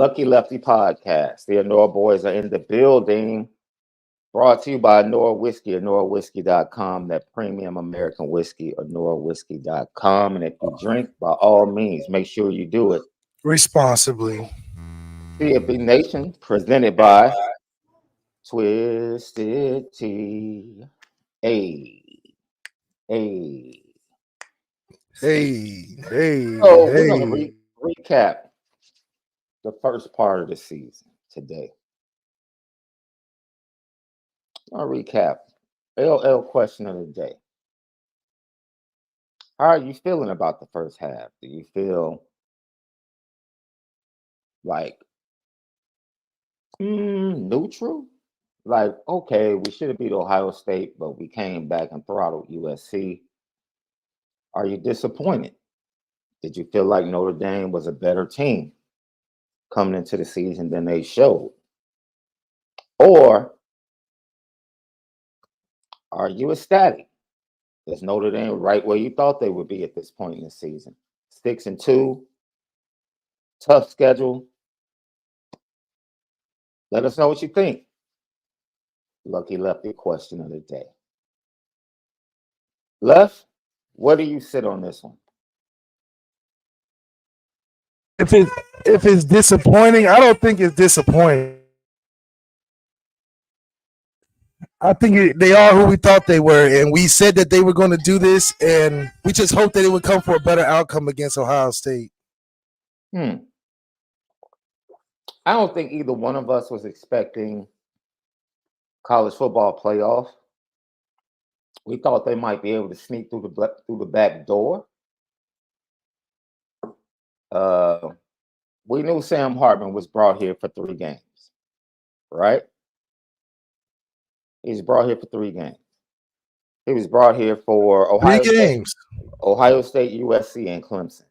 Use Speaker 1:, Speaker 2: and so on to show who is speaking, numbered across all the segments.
Speaker 1: Lucky Lefty podcast. The Onora boys are in the building. Brought to you by Onora Whiskey, OnoraWhiskey.com, that premium American whiskey, OnoraWhiskey.com. And if you drink, by all means, make sure you do it
Speaker 2: responsibly.
Speaker 1: CFB Nation, presented by Twisted Tea. Hey, hey. So we're going to recap the first part of the season today. I'll recap. LL question of the day. How are you feeling about the first half? Do you feel like neutral? Like, okay, we should have beat Ohio State, but we came back and throttled USC. Are you disappointed? Did you feel like Notre Dame was a better team coming into the season than they showed? Or are you ecstatic? Is Notre Dame right where you thought they would be at this point in the season? 6-2, tough schedule. Let us know what you think. Lucky Lefty question of the day. Left, where do you sit on this one?
Speaker 2: If it's disappointing, I don't think it's disappointing. I think they are who we thought they were, and we said that they were going to do this, and we just hoped that it would come for a better outcome against Ohio State.
Speaker 1: I don't think either one of us was expecting college football playoff. We thought they might be able to sneak through the back door. We knew Sam Hartman was brought here for 3 games, right? He's brought here for 3 games. He was brought here for Ohio State, USC, and Clemson.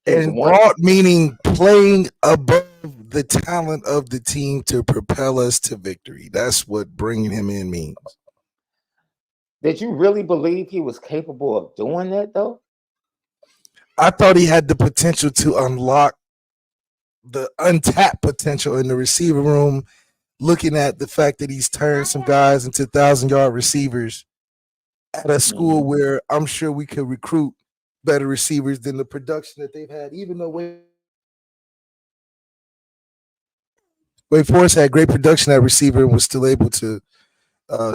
Speaker 2: And brought meaning playing above the talent of the team to propel us to victory. That's what bringing him in means.
Speaker 1: Did you really believe he was capable of doing that, though?
Speaker 2: I thought he had the potential to unlock the untapped potential in the receiver room, looking at the fact that he's turned some guys into 1,000-yard receivers at a school where I'm sure we could recruit better receivers than the production that they've had, even though Wake Forest had great production at receiver and was still able to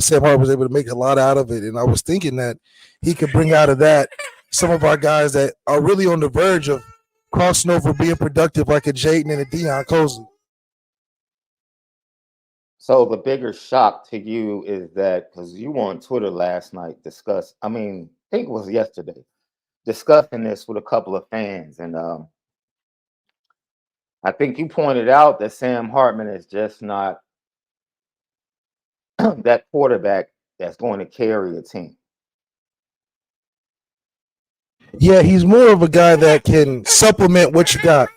Speaker 2: Sam Hartman was able to make a lot out of it. And I was thinking that he could bring out of that some of our guys that are really on the verge of crossing over, being productive, like a Jaden and a Deion Cosley.
Speaker 1: So the bigger shock to you is that, because you were on Twitter last night, I think it was yesterday, discussing this with a couple of fans. And I think you pointed out that Sam Hartman is just not that quarterback that's going to carry a team.
Speaker 2: Yeah, he's more of a guy that can supplement what you got.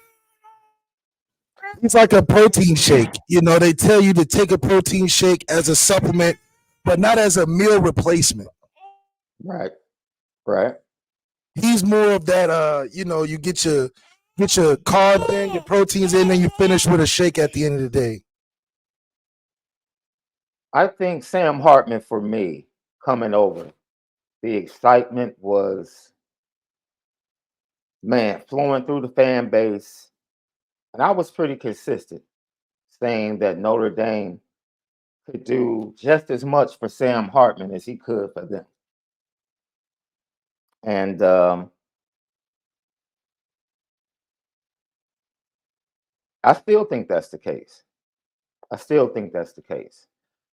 Speaker 2: He's like a protein shake. You know, they tell you to take a protein shake as a supplement, but not as a meal replacement.
Speaker 1: Right.
Speaker 2: He's more of that, you get your carbs in, your proteins in, and you finish with a shake at the end of the day.
Speaker 1: I think Sam Hartman, for me, coming over, the excitement was, flowing through the fan base. And I was pretty consistent saying that Notre Dame could do just as much for Sam Hartman as he could for them. And I still think that's the case.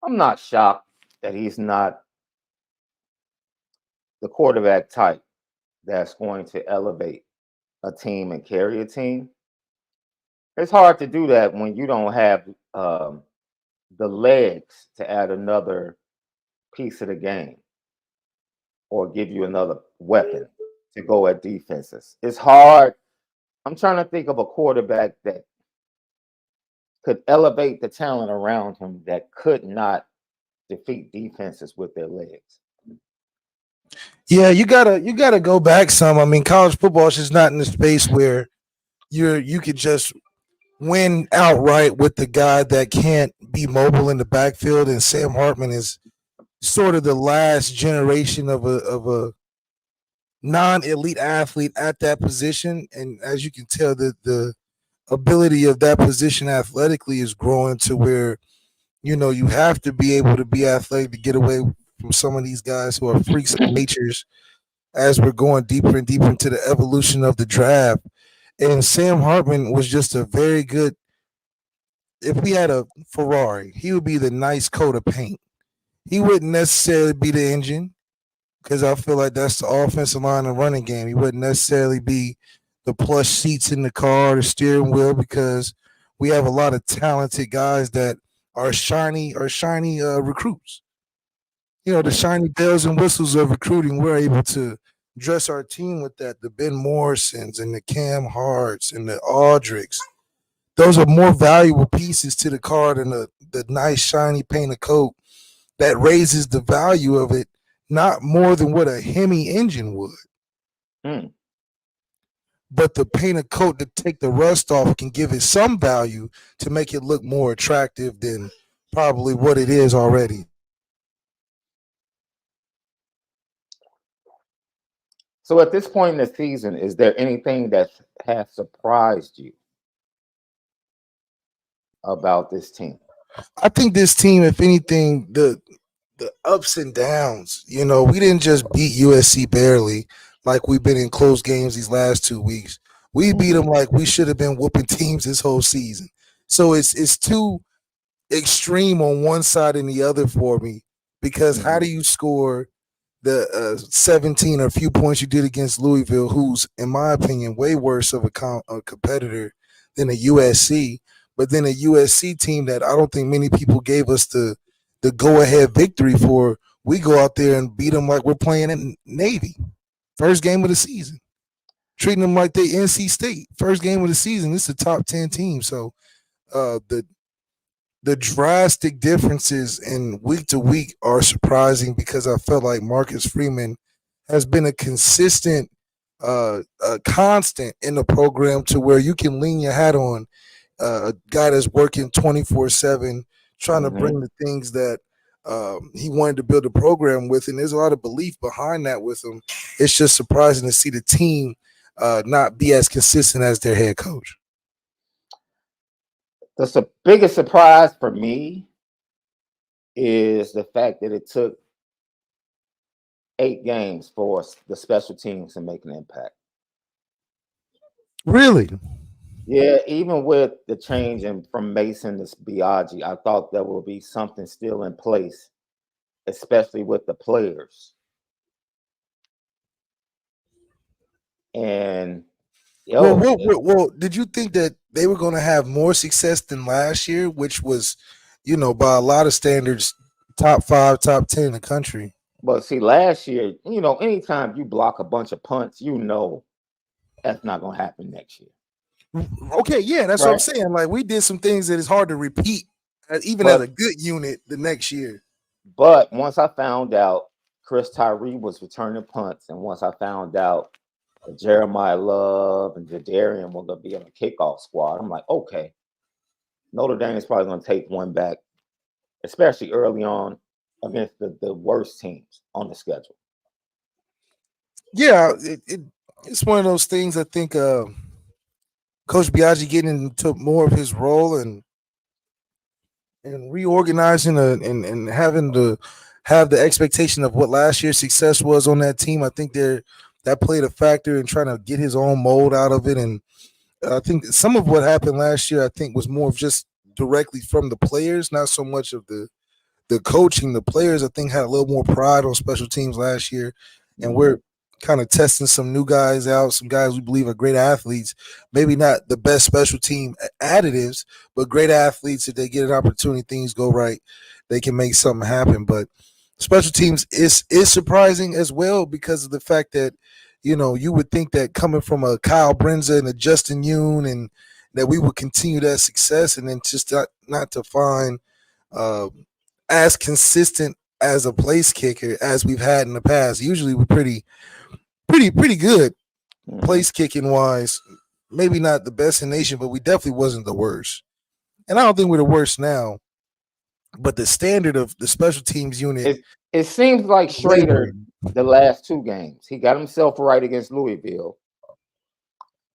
Speaker 1: I'm not shocked that he's not the quarterback type that's going to elevate a team and carry a team. It's hard to do that when you don't have the legs to add another piece of the game or give you another weapon to go at defenses. It's hard. I'm trying to think of a quarterback that could elevate the talent around him that could not defeat defenses with their legs.
Speaker 2: Yeah, you gotta go back some. I mean, college football is just not in the space where you could just win outright with the guy that can't be mobile in the backfield, and Sam Hartman is sort of the last generation of a non-elite athlete at that position. And as you can tell, the ability of that position athletically is growing to where you have to be able to be athletic to get away from some of these guys who are freaks of natures as we're going deeper and deeper into the evolution of the draft. And Sam Hartman was just a very good. If we had a Ferrari, he would be the nice coat of paint. He wouldn't necessarily be the engine because I feel like that's the offensive line and running game. He wouldn't necessarily be the plush seats in the car, the steering wheel, because we have a lot of talented guys that are shiny recruits. The shiny bells and whistles of recruiting. We're able to dress our team with that. The Ben Morrisons and the Cam Harts and the Aldricks. Those are more valuable pieces to the car than the nice shiny painted coat that raises the value of it, not more than what a Hemi engine would.
Speaker 1: Mm.
Speaker 2: But the painted coat to take the rust off can give it some value to make it look more attractive than probably what it is already.
Speaker 1: So at this point in the season, is there anything that has surprised you about this team?
Speaker 2: I think this team, if anything, the ups and downs, we didn't just beat USC barely like we've been in close games these last 2 weeks. We beat them like we should have been whooping teams this whole season. So it's too extreme on one side and the other for me, because how do you score the 17 or a few points you did against Louisville, who's, in my opinion, way worse of a competitor than a USC, but then a USC team that I don't think many people gave us the go-ahead victory for. We go out there and beat them like we're playing in Navy. First game of the season. Treating them like they NC State. First game of the season. This is a top 10 team. So the drastic differences in week to week are surprising, because I felt like Marcus Freeman has been a consistent constant in the program to where you can lean your hat on a guy that's working 24/7, trying to bring the things that he wanted to build a program with. And there's a lot of belief behind that with him. It's just surprising to see the team not be as consistent as their head coach.
Speaker 1: The biggest surprise for me is the fact that it took 8 games for the special teams to make an impact.
Speaker 2: Really?
Speaker 1: Yeah, even with the change from Mason to Biaggi, I thought there would be something still in place, especially with the players. And
Speaker 2: well, did you think that they were going to have more success than last year, which was, by a lot of standards, top 5, top 10 in the country?
Speaker 1: But see, last year, anytime you block a bunch of punts, that's not going to happen next year.
Speaker 2: Okay, yeah, that's what I'm saying. Like, we did some things that is hard to repeat, even at a good unit the next year.
Speaker 1: But once I found out Chris Tyree was returning punts, and once I found out that Jeremiah Love and Jadarian were going to be on the kickoff squad, I'm like, okay, Notre Dame is probably going to take one back, especially early on against the worst teams on the schedule.
Speaker 2: Yeah, it's one of those things. I think Coach Biaggi getting into more of his role and reorganizing and having to have the expectation of what last year's success was on that team. I think that played a factor in trying to get his own mold out of it. And I think some of what happened last year, I think, was more of just directly from the players, not so much of the coaching. The players, I think, had a little more pride on special teams last year, and we're kind of testing some new guys out, some guys we believe are great athletes, maybe not the best special team additives, but great athletes. If they get an opportunity, things go right, they can make something happen. But special teams is surprising as well, because of the fact that, you would think that coming from a Kyle Brenza and a Justin Yoon, and that we would continue that success, and then just not to find as consistent as a place kicker as we've had in the past. Usually we're pretty good place kicking wise. maybe not the best in the nation, but we definitely wasn't the worst. And I don't think we're the worst now. But the standard of the special teams unit,
Speaker 1: it seems like Schrader,
Speaker 2: laboring.
Speaker 1: the last 2 games, he got himself right against Louisville,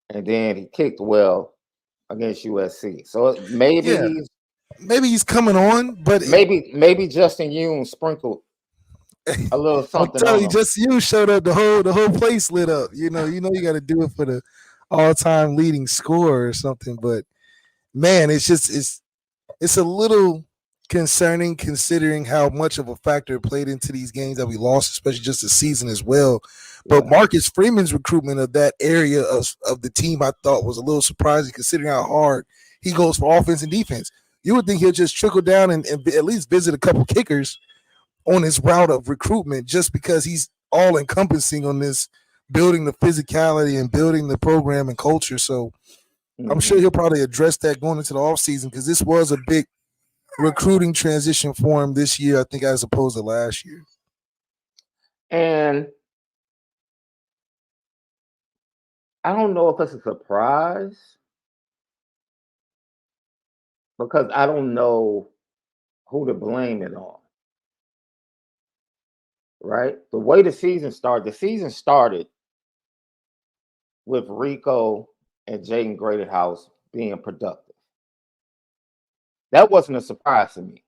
Speaker 1: and then he kicked well against USC. So
Speaker 2: Yeah, maybe he's coming on, but
Speaker 1: maybe Justin Yoon sprinkled a little
Speaker 2: I'm
Speaker 1: something
Speaker 2: telling
Speaker 1: on
Speaker 2: you,
Speaker 1: him.
Speaker 2: just you showed up, the whole place lit up. You got to do it for the all-time leading scorer or something. But man, it's a little concerning considering how much of a factor it played into these games that we lost, especially just the season as well. But Marcus Freeman's recruitment of that area of the team, I thought was a little surprising considering how hard he goes for offense and defense. You would think he'll just trickle down and at least visit a couple kickers on his route of recruitment just because he's all encompassing on this building the physicality and building the program and culture. So I'm sure he'll probably address that going into the offseason because this was a big recruiting transition for him this year, I think, as opposed to last year.
Speaker 1: And I don't know if it's a surprise because I don't know who to blame it on. Right? The way the season started with Rico and Jaden Greathouse being productive. That wasn't a surprise to me.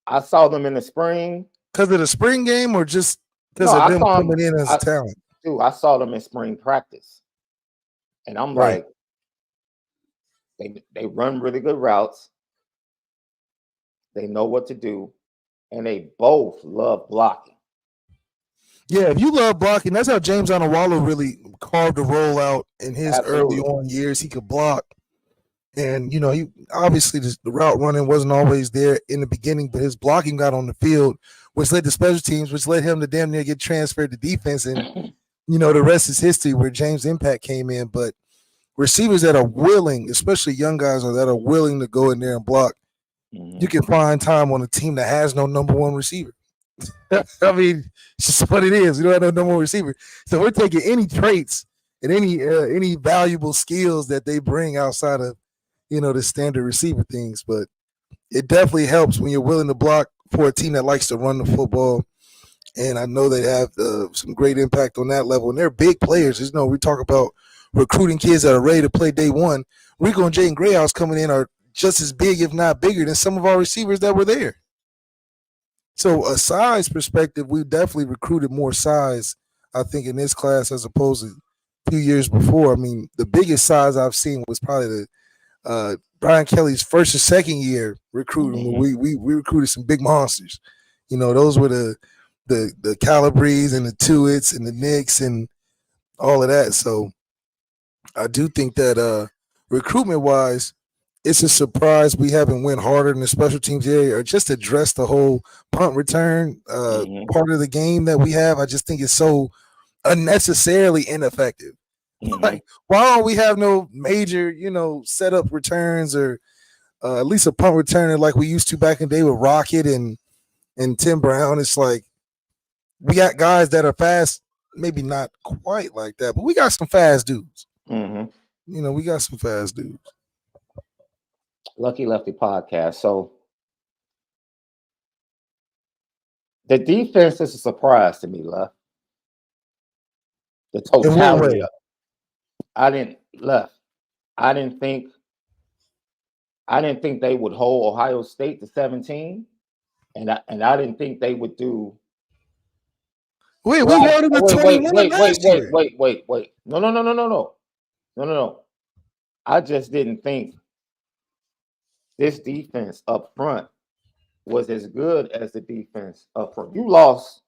Speaker 1: I saw them in the spring.
Speaker 2: Because of the spring game or just because of them coming in as a talent?
Speaker 1: Dude, I saw them in spring practice. And I'm like, they run really good routes. They know what to do. And they both love blocking.
Speaker 2: Yeah, if you love blocking, that's how James Onowalla really carved the role out in his early on years. He could block. And, he obviously the route running wasn't always there in the beginning, but his blocking got on the field, which led to special teams, which led him to damn near get transferred to defense. And, the rest is history where James' impact came in. But receivers that are willing, especially young guys that are willing to go in there and block, you can find time on a team that has no number one receiver. I mean, it's just what it is. We don't have no number one receiver. So we're taking any traits and any valuable skills that they bring outside of, the standard receiver things. But it definitely helps when you're willing to block for a team that likes to run the football. And I know they have some great impact on that level. And they're big players. We talk about recruiting kids that are ready to play day one. Rico and Jaden Greathouse coming in are just as big, if not bigger, than some of our receivers that were there. So a size perspective, we definitely recruited more size, I think, in this class as opposed to a few years before. I mean, the biggest size I've seen was probably the Brian Kelly's first or second year recruiting. We recruited some big monsters. Those were the Calibres and the Tuits and the Knicks and all of that. So I do think that recruitment-wise, it's a surprise we haven't went harder in the special teams area or just address the whole punt return part of the game that we have. I just think it's so unnecessarily ineffective. Like, why don't we have no major, setup returns or at least a punt returner like we used to back in the day with Rocket and Tim Brown? It's like we got guys that are fast, maybe not quite like that, but we got some fast dudes. We got some fast dudes.
Speaker 1: Lucky Lefty podcast. So the defense is a surprise to me, Left. The totality of it. I didn't think they would hold Ohio State to 17, and I didn't think they would do.
Speaker 2: Wait, we held them to 21 last year.
Speaker 1: Wait. No. I just didn't think this defense up front was as good as the defense up front. You lost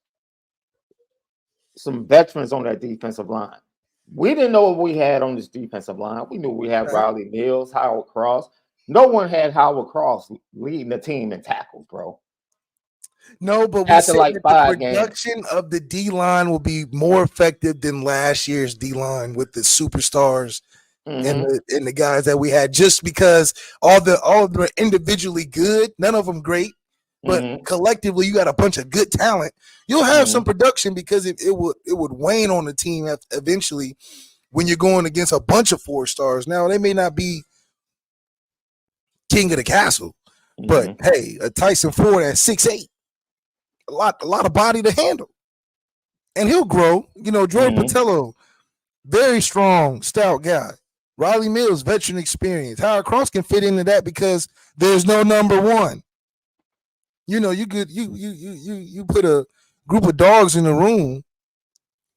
Speaker 1: some veterans on that defensive line. We didn't know what we had on this defensive line. We knew we had Riley Mills, Howard Cross. No one had Howard Cross leading the team in tackles, bro.
Speaker 2: No, but we said that the production of the D-line will be more effective than last year's D-line with the superstars and the guys that we had, just because all of them are individually good, none of them great, but collectively you got a bunch of good talent. You'll have some production because it would wane on the team eventually when you're going against a bunch of 4 stars. Now they may not be king of the castle, but hey, a Tyson Ford at 6'8", a lot of body to handle, and he'll grow. You know, Jordan Patello, very strong, stout guy. Riley Mills, veteran experience. Howard Cross can fit into that because there's no number one. You know, you put a group of dogs in the room,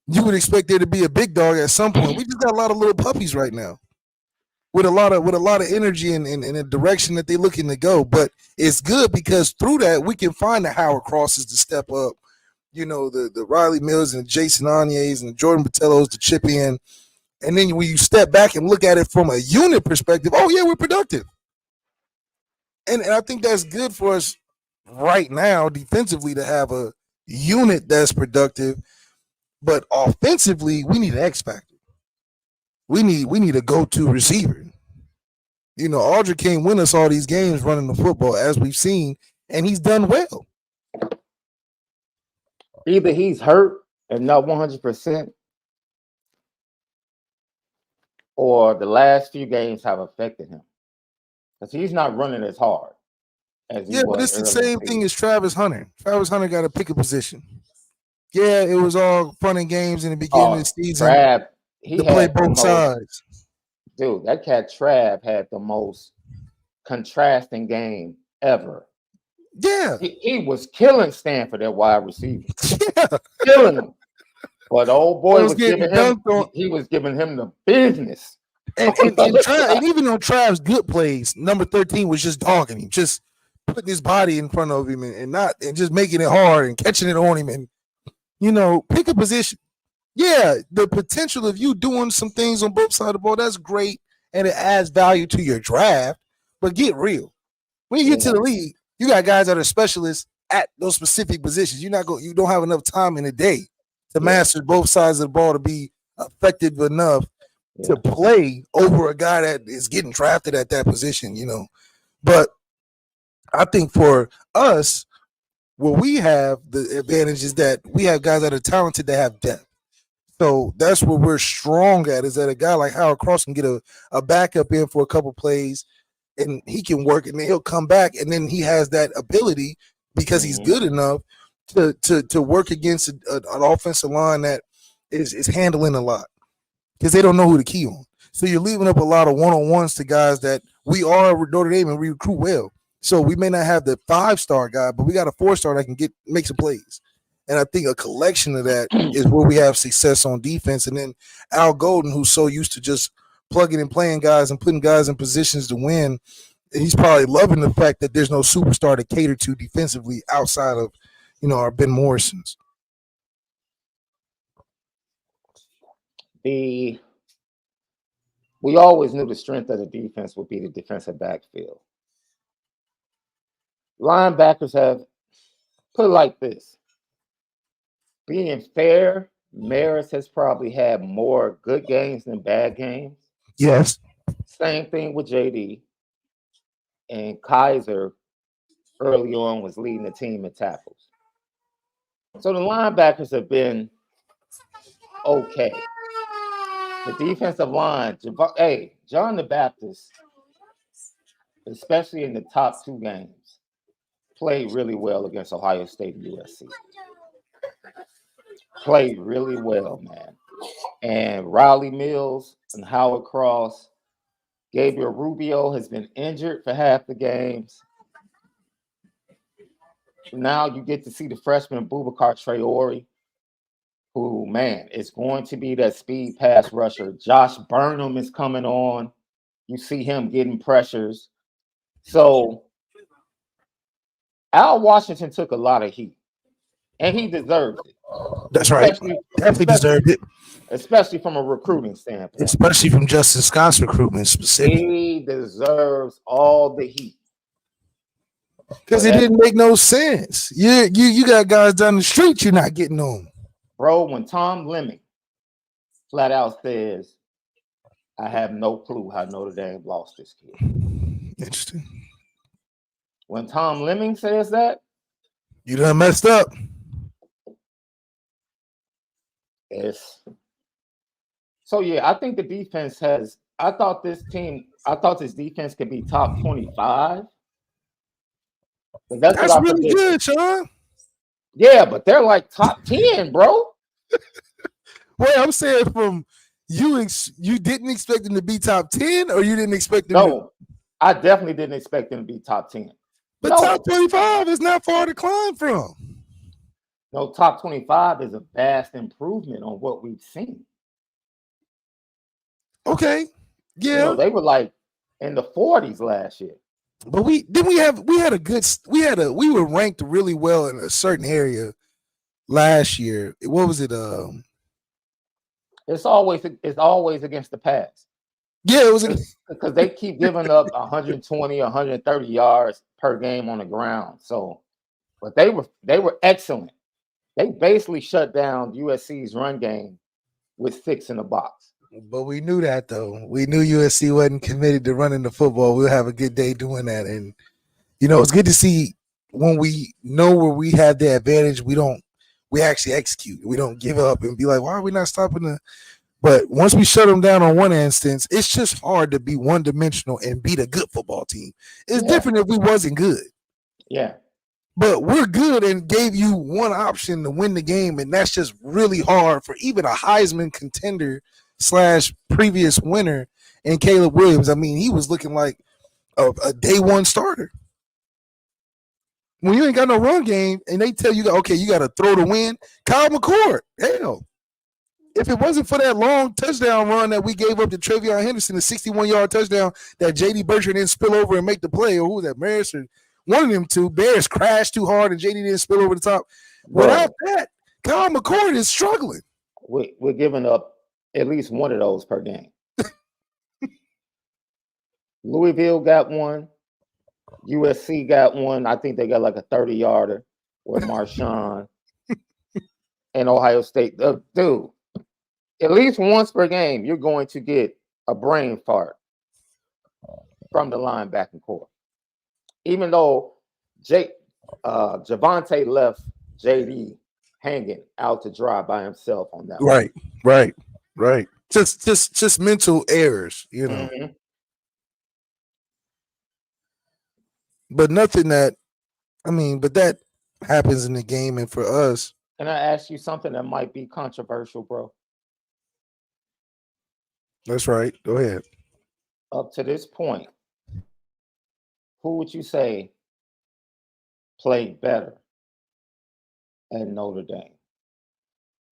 Speaker 2: you would expect there to be a big dog at some point. We just got a lot of little puppies right now, with a lot of energy and a direction that they're looking to go. But it's good because through that we can find the Howard Crosses to step up. You know, the Riley Mills and the Jason Anyes and the Jordan Patellos to chip in. And then when you step back and look at it from a unit perspective, oh yeah, we're productive. And I think that's good for us right now defensively to have a unit that's productive. But offensively, we need an X factor. We need a go-to receiver. You know, Aldridge can't win us all these games running the football, as we've seen, and he's done well.
Speaker 1: Either he's hurt and not 100%, or the last few games have affected him because he's not running as hard as he was.
Speaker 2: But it's the same thing as Travis Hunter. Travis Hunter got to pick a position. Yeah, it was all fun and games in the beginning of the season.
Speaker 1: Trav,
Speaker 2: to play both sides.
Speaker 1: Dude, that cat Trav had the most contrasting game ever.
Speaker 2: Yeah.
Speaker 1: He was killing Stanford at wide receiver. Yeah. Killing him. But old boy was giving him, he was giving him the business.
Speaker 2: And even on Trav's good plays, number 13 was just dogging him, just putting his body in front of him and just making it hard and catching it on him and, you know, pick a position. Yeah, the potential of you doing some things on both sides of the ball, that's great, and it adds value to your draft, but get real. When you get to the league, you got guys that are specialists at those specific positions. You don't have enough time in a day to master both sides of the ball to be effective enough to play over a guy that is getting drafted at that position, you know. But I think for us, what we have the advantage is that we have guys that are talented that have depth. So that's what we're strong at, is that a guy like Howard Cross can get a backup in for a couple plays and he can work and then he'll come back and then he has that ability because he's good enough to work against an offensive line that is handling a lot because they don't know who to key on. So you're leaving up a lot of one-on-ones to guys that we are Notre Dame and we recruit well. So we may not have the 5-star guy, but we got a 4-star that can make some plays. And I think a collection of that is where we have success on defense. And then Al Golden, who's so used to just plugging and playing guys and putting guys in positions to win, he's probably loving the fact that there's no superstar to cater to defensively outside of, you know, our Ben Morrisons.
Speaker 1: We always knew the strength of the defense would be the defensive backfield. Linebackers have, put it like this, being fair, Maris has probably had more good games than bad games.
Speaker 2: Yes.
Speaker 1: Same thing with JD. And Kaiser early on was leading the team in tackles. So the linebackers have been okay. The defensive line, John the Baptist, especially in the top 2 games, played really well against Ohio State and USC. Played really well, man. And Riley Mills and Howard Cross, Gabriel Rubio has been injured for half the games. Now you get to see the freshman Boubacar Traore, who, man, is going to be that speed pass rusher. Josh Burnham is coming on. You see him getting pressures. So Al Washington took a lot of heat, and he deserves it.
Speaker 2: That's right. Definitely deserved it.
Speaker 1: Especially from a recruiting standpoint.
Speaker 2: Especially from Justin Scott's recruitment specifically.
Speaker 1: He deserves all the heat.
Speaker 2: Because it didn't make no sense. You got guys down the street you're not getting on.
Speaker 1: Bro, when Tom Lemming flat out says, I have no clue how Notre Dame lost this kid.
Speaker 2: Interesting.
Speaker 1: When Tom Lemming says that,
Speaker 2: you done messed up.
Speaker 1: It's So yeah, I think the defense has. I thought this defense could be top 25. But that's what
Speaker 2: That's
Speaker 1: I
Speaker 2: really
Speaker 1: predicted.
Speaker 2: good, Sean.
Speaker 1: Yeah, but they're like top 10, bro.
Speaker 2: Wait, I'm saying from you didn't expect them to be top 10, or you didn't expect them to.
Speaker 1: No, I definitely didn't expect them to be top 10.
Speaker 2: But
Speaker 1: No.
Speaker 2: top 25 is not far to climb from.
Speaker 1: No, top 25 is a vast improvement on what we've seen.
Speaker 2: Okay. Yeah.
Speaker 1: You know, they were like in the 40s last year.
Speaker 2: But we were ranked really well in a certain area last year. What was it?
Speaker 1: It's always against the pass.
Speaker 2: Yeah, it was
Speaker 1: because they keep giving up 120, 130 yards per game on the ground. So, but they were excellent. They basically shut down USC's run game with 6 in the box.
Speaker 2: But we knew that, though. We knew USC wasn't committed to running the football. We'll have a good day doing that. And, it's good to see when we know where we have the advantage, we actually execute. We don't give up and be like, why are we not stopping But once we shut them down on one instance, it's just hard to be one-dimensional and beat a good football team. It's different if we wasn't good.
Speaker 1: Yeah.
Speaker 2: But we're good and gave you one option to win the game, and that's just really hard for even a Heisman contender / previous winner and Caleb Williams. I mean, he was looking like a day one starter. When you ain't got no run game and they tell you, okay, you got to throw to win, Kyle McCord, hell. If it wasn't for that long touchdown run that we gave up to Travion Henderson, the 61-yard touchdown that J.D. Bertrand didn't spill over and make the play, or who was that, Maris or one of them two, Bears crashed too hard and J.D. didn't spill over the top. Bro, without that, Kyle McCord is struggling.
Speaker 1: We're giving up at least one of those per game. Louisville got one. USC got one. I think they got like a 30-yarder with Marshawn. And Ohio State. Dude, at least once per game, you're going to get a brain fart from the linebacking core. Even though Javonte left JD hanging out to dry by himself on that
Speaker 2: one. Right. Just mental errors, Mm-hmm. But nothing that, but that happens in the game, and for us.
Speaker 1: Can I ask you something that might be controversial, bro?
Speaker 2: That's right. Go ahead.
Speaker 1: Up to this point, who would you say played better at Notre Dame?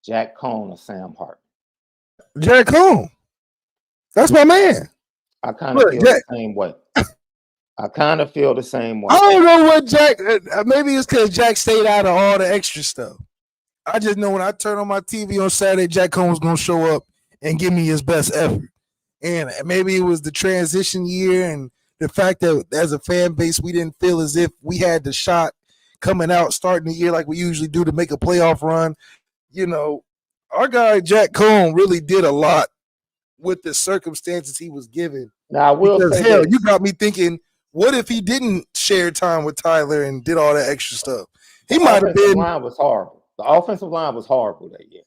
Speaker 1: Jack Cohn or Sam Hartman?
Speaker 2: Jack Cohn. That's my man.
Speaker 1: I kind of feel the same way. I don't
Speaker 2: know what Jack. Maybe it's because Jack stayed out of all the extra stuff. I just know when I turn on my TV on Saturday, Jack Cohn was going to show up and give me his best effort. And maybe it was the transition year and the fact that as a fan base, we didn't feel as if we had the shot coming out starting the year like we usually do to make a playoff run. Our guy Jack Cohn really did a lot with the circumstances he was given.
Speaker 1: Now, I will say
Speaker 2: hell, you got me thinking, what if he didn't share time with Tyler and did all that extra stuff? He might have been.
Speaker 1: The line was horrible. The offensive line was horrible that year.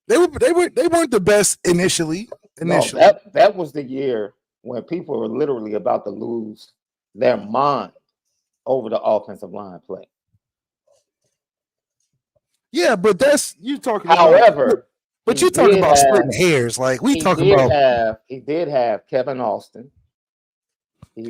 Speaker 2: They weren't the best initially.
Speaker 1: No, that was the year when people were literally about to lose their mind over the offensive line play.
Speaker 2: Yeah, but that's you talking.
Speaker 1: However,
Speaker 2: but you're talking about splitting hairs. Like we talking about.
Speaker 1: He did have Kevin Austin. He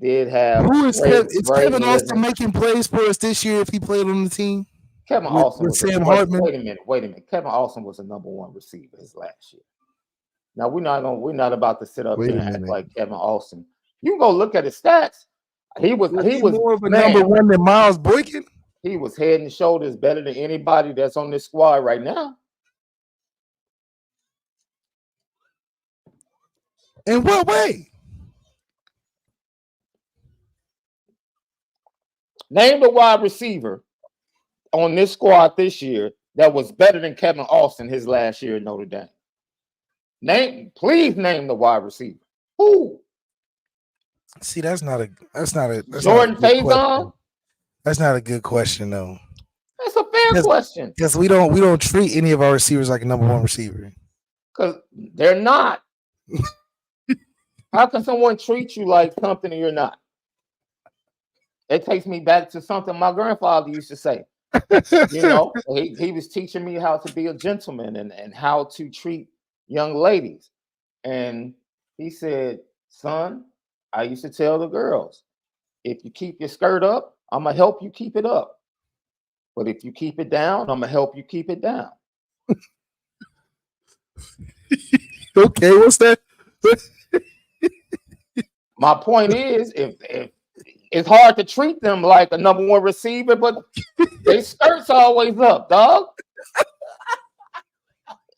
Speaker 1: did have.
Speaker 2: Who is Kevin Austin making plays for us this year if he played on the team?
Speaker 1: Kevin Austin
Speaker 2: with Sam Hartman.
Speaker 1: Wait a minute. Kevin Austin was the number one receiver his last year. Now we're not about to sit up here and act like Kevin Austin. You can go look at his stats. He was
Speaker 2: more of a number one than Miles Boykin.
Speaker 1: He was head and shoulders better than anybody that's on this squad right now.
Speaker 2: In what way?
Speaker 1: Name the wide receiver on this squad this year that was better than Kevin Austin his last year at Notre Dame. Please name the wide receiver. Who?
Speaker 2: See, that's not a
Speaker 1: Jordan Faison?
Speaker 2: That's not a good question, though.
Speaker 1: That's a fair question.
Speaker 2: Because we don't treat any of our receivers like a number one receiver.
Speaker 1: Because they're not. How can someone treat you like something you're not? It takes me back to something my grandfather used to say. You know, he was teaching me how to be a gentleman and how to treat young ladies. And he said, son, I used to tell the girls, if you keep your skirt up, I'm going to help you keep it up. But if you keep it down, I'm going to help you keep it down.
Speaker 2: Okay, what's that?
Speaker 1: My point is, if it's hard to treat them like a number one receiver, but their skirts always up, dog.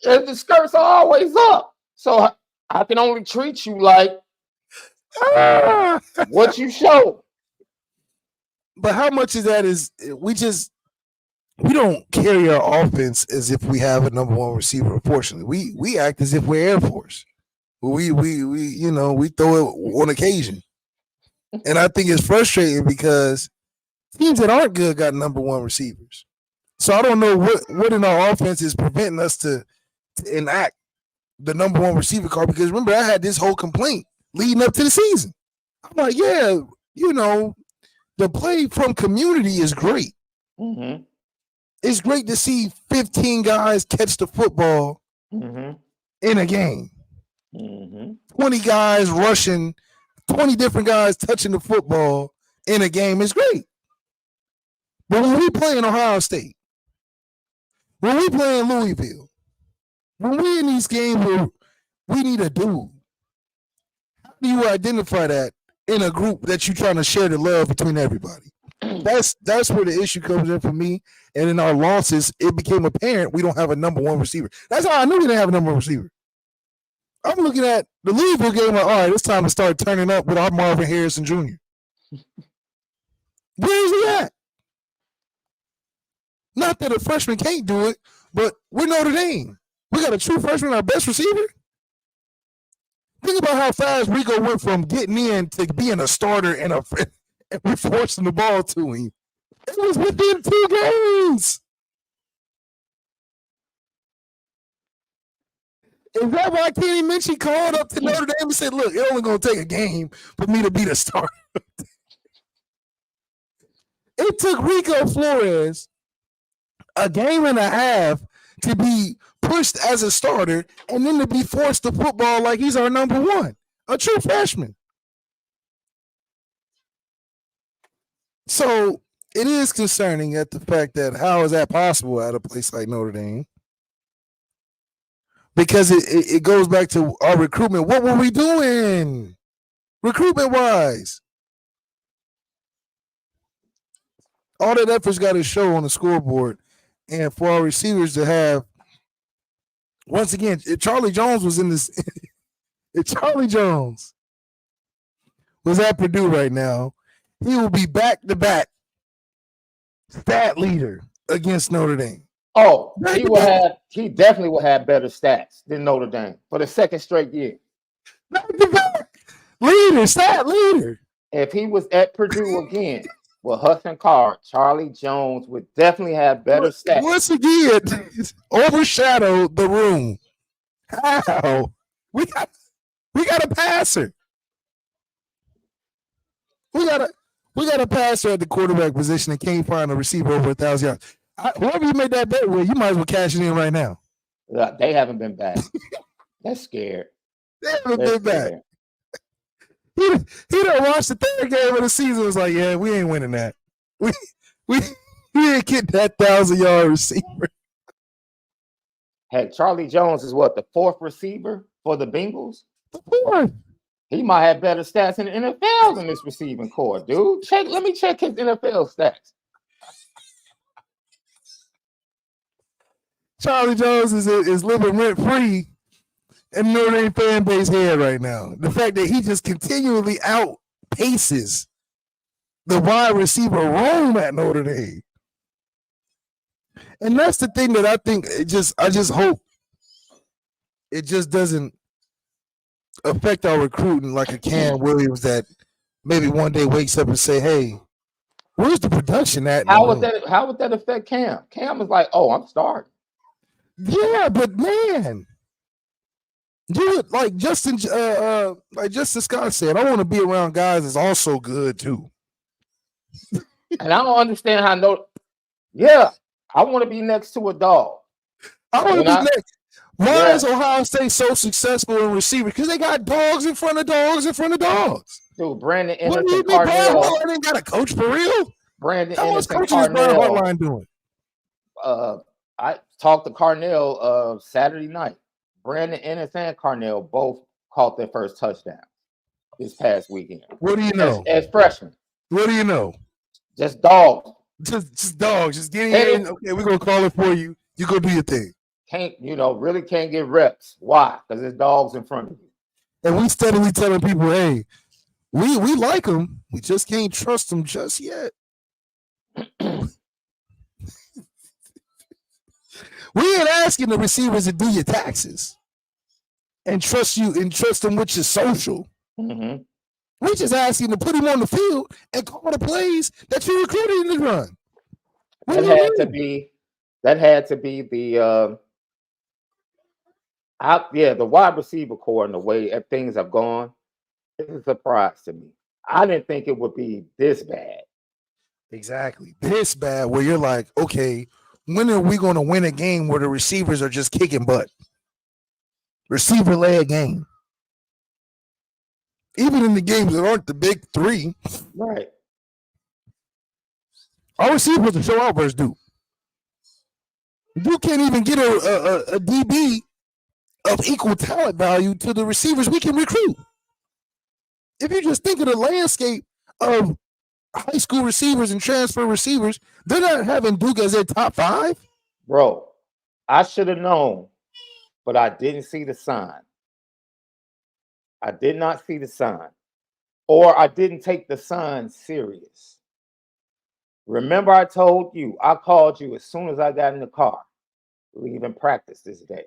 Speaker 1: The skirts are always up. So I can only treat you like what you show.
Speaker 2: But how much of that is we don't carry our offense as if we have a number one receiver. Unfortunately, we act as if we're Air Force. We throw it on occasion, and I think it's frustrating because teams that aren't good got number one receivers. So I don't know what in our offense is preventing us to enact the number one receiver call. Because remember, I had this whole complaint leading up to the season. I'm like, yeah, the play from community is great.
Speaker 1: Mm-hmm.
Speaker 2: It's great to see 15 guys catch the football in a game. 20 guys rushing, 20 different guys touching the football in a game is great. But when we play in Ohio State, when we play in Louisville, when we're in these games where we need a dude, how do you identify that in a group that you're trying to share the love between everybody? That's where the issue comes in for me. And in our losses, it became apparent we don't have a number one receiver. That's how I knew we didn't have a number one receiver. I'm looking at the Louisville game like, all right, it's time to start turning up with our Marvin Harrison Jr. Where is he at? Not that a freshman can't do it, but we're Notre Dame. We got a true freshman, our best receiver. Think about how fast Rico went from getting in to being a starter and we're forcing the ball to him. It was within 2 games. Is that why Kenny Minchie called up to Notre Dame and said, look, it's only going to take a game for me to be the starter? It took Rico Flores a game and a half to be pushed as a starter and then to be forced to football like he's our number one, a true freshman. So it is concerning at the fact that how is that possible at a place like Notre Dame? Because it goes back to our recruitment. What were we doing recruitment-wise? All that effort's got to show on the scoreboard. And for our receivers to have, once again, if Charlie Jones was in this, if Charlie Jones was at Purdue right now, he will be back-to-back stat leader against Notre Dame.
Speaker 1: Oh, he definitely will have better stats than Notre Dame for the second straight year.
Speaker 2: Stat leader.
Speaker 1: If he was at Purdue again with Hudson Card, Charlie Jones would definitely have better stats.
Speaker 2: Once again, overshadowed the room. How? We got a passer. We got a passer at the quarterback position and can't find a receiver over 1,000 yards. Whoever you made that bet with, you might as well cash it in right now.
Speaker 1: They haven't been back. That's scared.
Speaker 2: They haven't been back. He done watched the third game of the season. Was like, yeah, we ain't winning that. We ain't getting that 1,000-yard receiver.
Speaker 1: Hey, Charlie Jones is what, the 4th receiver for the Bengals?
Speaker 2: The 4th.
Speaker 1: He might have better stats in the NFL than this receiving core, dude. Let me check his NFL stats.
Speaker 2: Charlie Jones is living rent free in Notre Dame fan base head right now. The fact that he just continually outpaces the wide receiver room at Notre Dame. And that's the thing that I think I just hope it just doesn't affect our recruiting like a Cam Williams that maybe one day wakes up and say, hey, where's the production at?
Speaker 1: How would that affect Cam? Cam is like, oh, I'm starting.
Speaker 2: Yeah, but man, You would like Justin Scott said, I want to be around guys that's also good too.
Speaker 1: And I don't understand how yeah, I want to be next to a dog.
Speaker 2: I want to be next. Why
Speaker 1: Yeah.
Speaker 2: is Ohio State so successful in receivers? Because they got dogs in front of dogs in front of dogs.
Speaker 1: Dude, Brandon
Speaker 2: What
Speaker 1: Ennis
Speaker 2: do you
Speaker 1: and
Speaker 2: mean Brian
Speaker 1: Carnell.
Speaker 2: Hartline ain't got a coach for real?
Speaker 1: Brandon
Speaker 2: How
Speaker 1: Ennis
Speaker 2: much
Speaker 1: and
Speaker 2: coaching is Brian
Speaker 1: Carnell.
Speaker 2: Hartline doing?
Speaker 1: I talked to Carnell Saturday night. Brandon Ennis and Carnell both caught their first touchdown this past weekend.
Speaker 2: What do you know?
Speaker 1: As freshmen.
Speaker 2: What do you know?
Speaker 1: Just dogs.
Speaker 2: Just dogs. Just get in. Okay, we're gonna call it for you. You go do your thing.
Speaker 1: Really can't get reps. Why? Because there's dogs in front of you.
Speaker 2: And we steadily telling people, hey, we like them. We just can't trust them just yet. We ain't asking the receivers to do your taxes and trust them with your social.
Speaker 1: Mm-hmm.
Speaker 2: We're just asking to put him on the field and call the plays that you recruited in the run.
Speaker 1: That had to be the the wide receiver core and the way things have gone. It's a surprise to me. I didn't think it would be this bad.
Speaker 2: Exactly. This bad where you're like, okay, when are we going to win a game where the receivers are just kicking butt? Receiver-led game. Even in the games that aren't the big three.
Speaker 1: Right.
Speaker 2: Our receivers to show out versus Duke. You can't even get a DB of equal talent value to the receivers we can recruit. If you just think of the landscape of high school receivers and transfer receivers, they're not having Duke as their top 5.
Speaker 1: Bro, I should have known, but I didn't see the sign. I did not see the sign. Or I didn't take the sign serious. Remember I told you, I called you as soon as I got in the car, leaving practice this day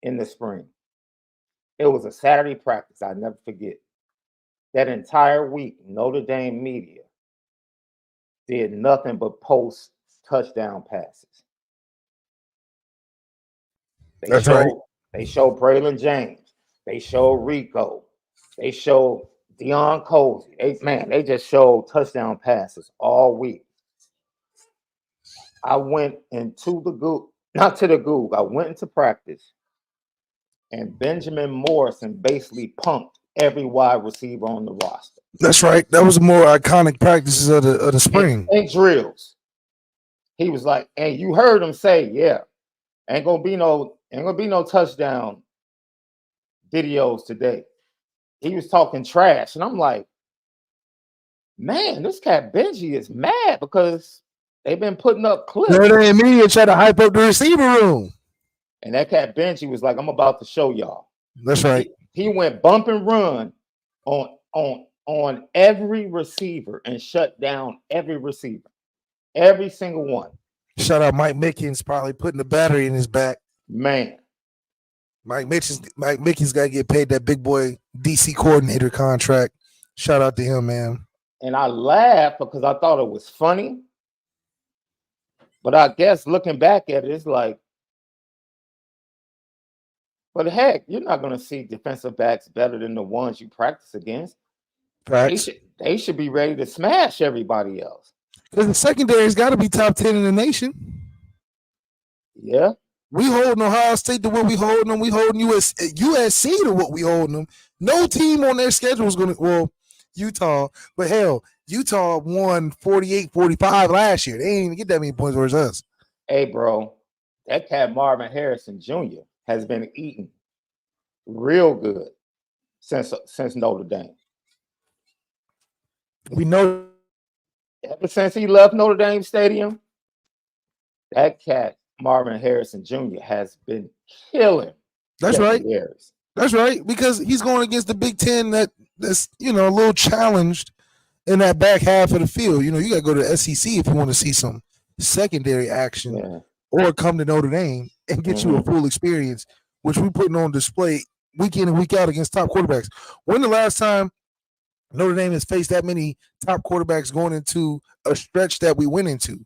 Speaker 1: in the spring. It was a Saturday practice. I'll never forget. That entire week, Notre Dame media did nothing but post touchdown passes.
Speaker 2: That's right.
Speaker 1: They showed Braylon James. They showed Rico. They showed Deion Colsey. They just showed touchdown passes all week. I went into the Goog, not to the Goog. I went into practice, and Benjamin Morrison basically punked every wide receiver on the roster.
Speaker 2: That's right. That was the more iconic practices of the spring.
Speaker 1: And drills. He was like, and you heard him say, yeah, ain't gonna be no touchdown videos today. He was talking trash. And I'm like, man, this cat Benji is mad because they've been putting up clips.
Speaker 2: Notre Dame media try to hype up the receiver room.
Speaker 1: And that cat Benji was like, I'm about to show y'all.
Speaker 2: That's right.
Speaker 1: He went bump and run on every receiver and shut down every receiver. Every single one.
Speaker 2: Shout out Mike Mickens, probably putting the battery in his back.
Speaker 1: Man.
Speaker 2: Mike Mickens got to get paid that big boy DC coordinator contract. Shout out to him, man.
Speaker 1: And I laughed because I thought it was funny. But I guess looking back at it, it's like, but heck, you're not going to see defensive backs better than the ones you practice against. They should be ready to smash everybody else.
Speaker 2: Because the secondary's got to be top 10 in the nation.
Speaker 1: Yeah.
Speaker 2: We holding Ohio State to what we holding them. We holding USC to what we holding them. No team on their schedule is going to, well, Utah. But hell, Utah won 48-45 last year. They ain't even get that many points versus us.
Speaker 1: Hey, bro, that cat Marvin Harrison Jr. has been eating real good since Notre Dame.
Speaker 2: We know
Speaker 1: ever since he left Notre Dame Stadium, that cat Marvin Harrison Jr. has been killing.
Speaker 2: That's right. That's right, because he's going against the Big Ten that's a little challenged in that back half of the field. You got to go to the SEC if you want to see some secondary action, or come to Notre Dame and get you a full experience, which we're putting on display week in and week out against top quarterbacks. When the last time Notre Dame has faced that many top quarterbacks going into a stretch that we went into?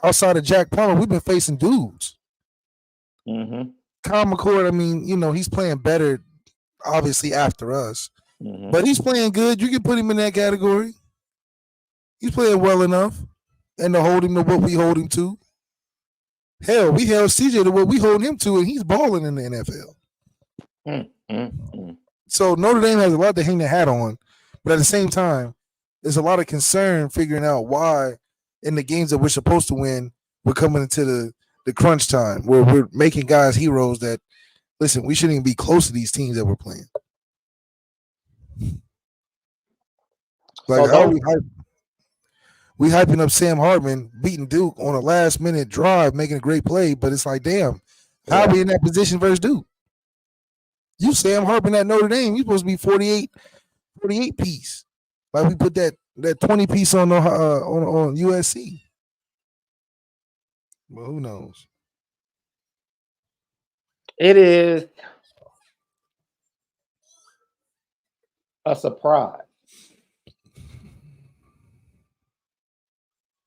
Speaker 2: Outside of Jack Plummer, we've been facing dudes. Kyle McCord, I mean, he's playing better, obviously, after us.
Speaker 1: Mhm.
Speaker 2: But he's playing good. You can put him in that category. He's playing well enough. And to hold him to what we hold him to. Hell, we held CJ to what we hold him to, and he's balling in the NFL. So Notre Dame has a lot to hang their hat on. But at the same time, there's a lot of concern figuring out why in the games that we're supposed to win, we're coming into the crunch time where we're making guys heroes that, listen, we shouldn't even be close to these teams that we're playing. Like,
Speaker 1: So
Speaker 2: how are we hyping up Sam Hartman beating Duke on a last-minute drive, making a great play, but it's like, damn, how are we in that position versus Duke? You Sam Hartman at Notre Dame, you're supposed to be 48 piece. Like we put that 20 piece on USC. Well, who knows?
Speaker 1: It is a surprise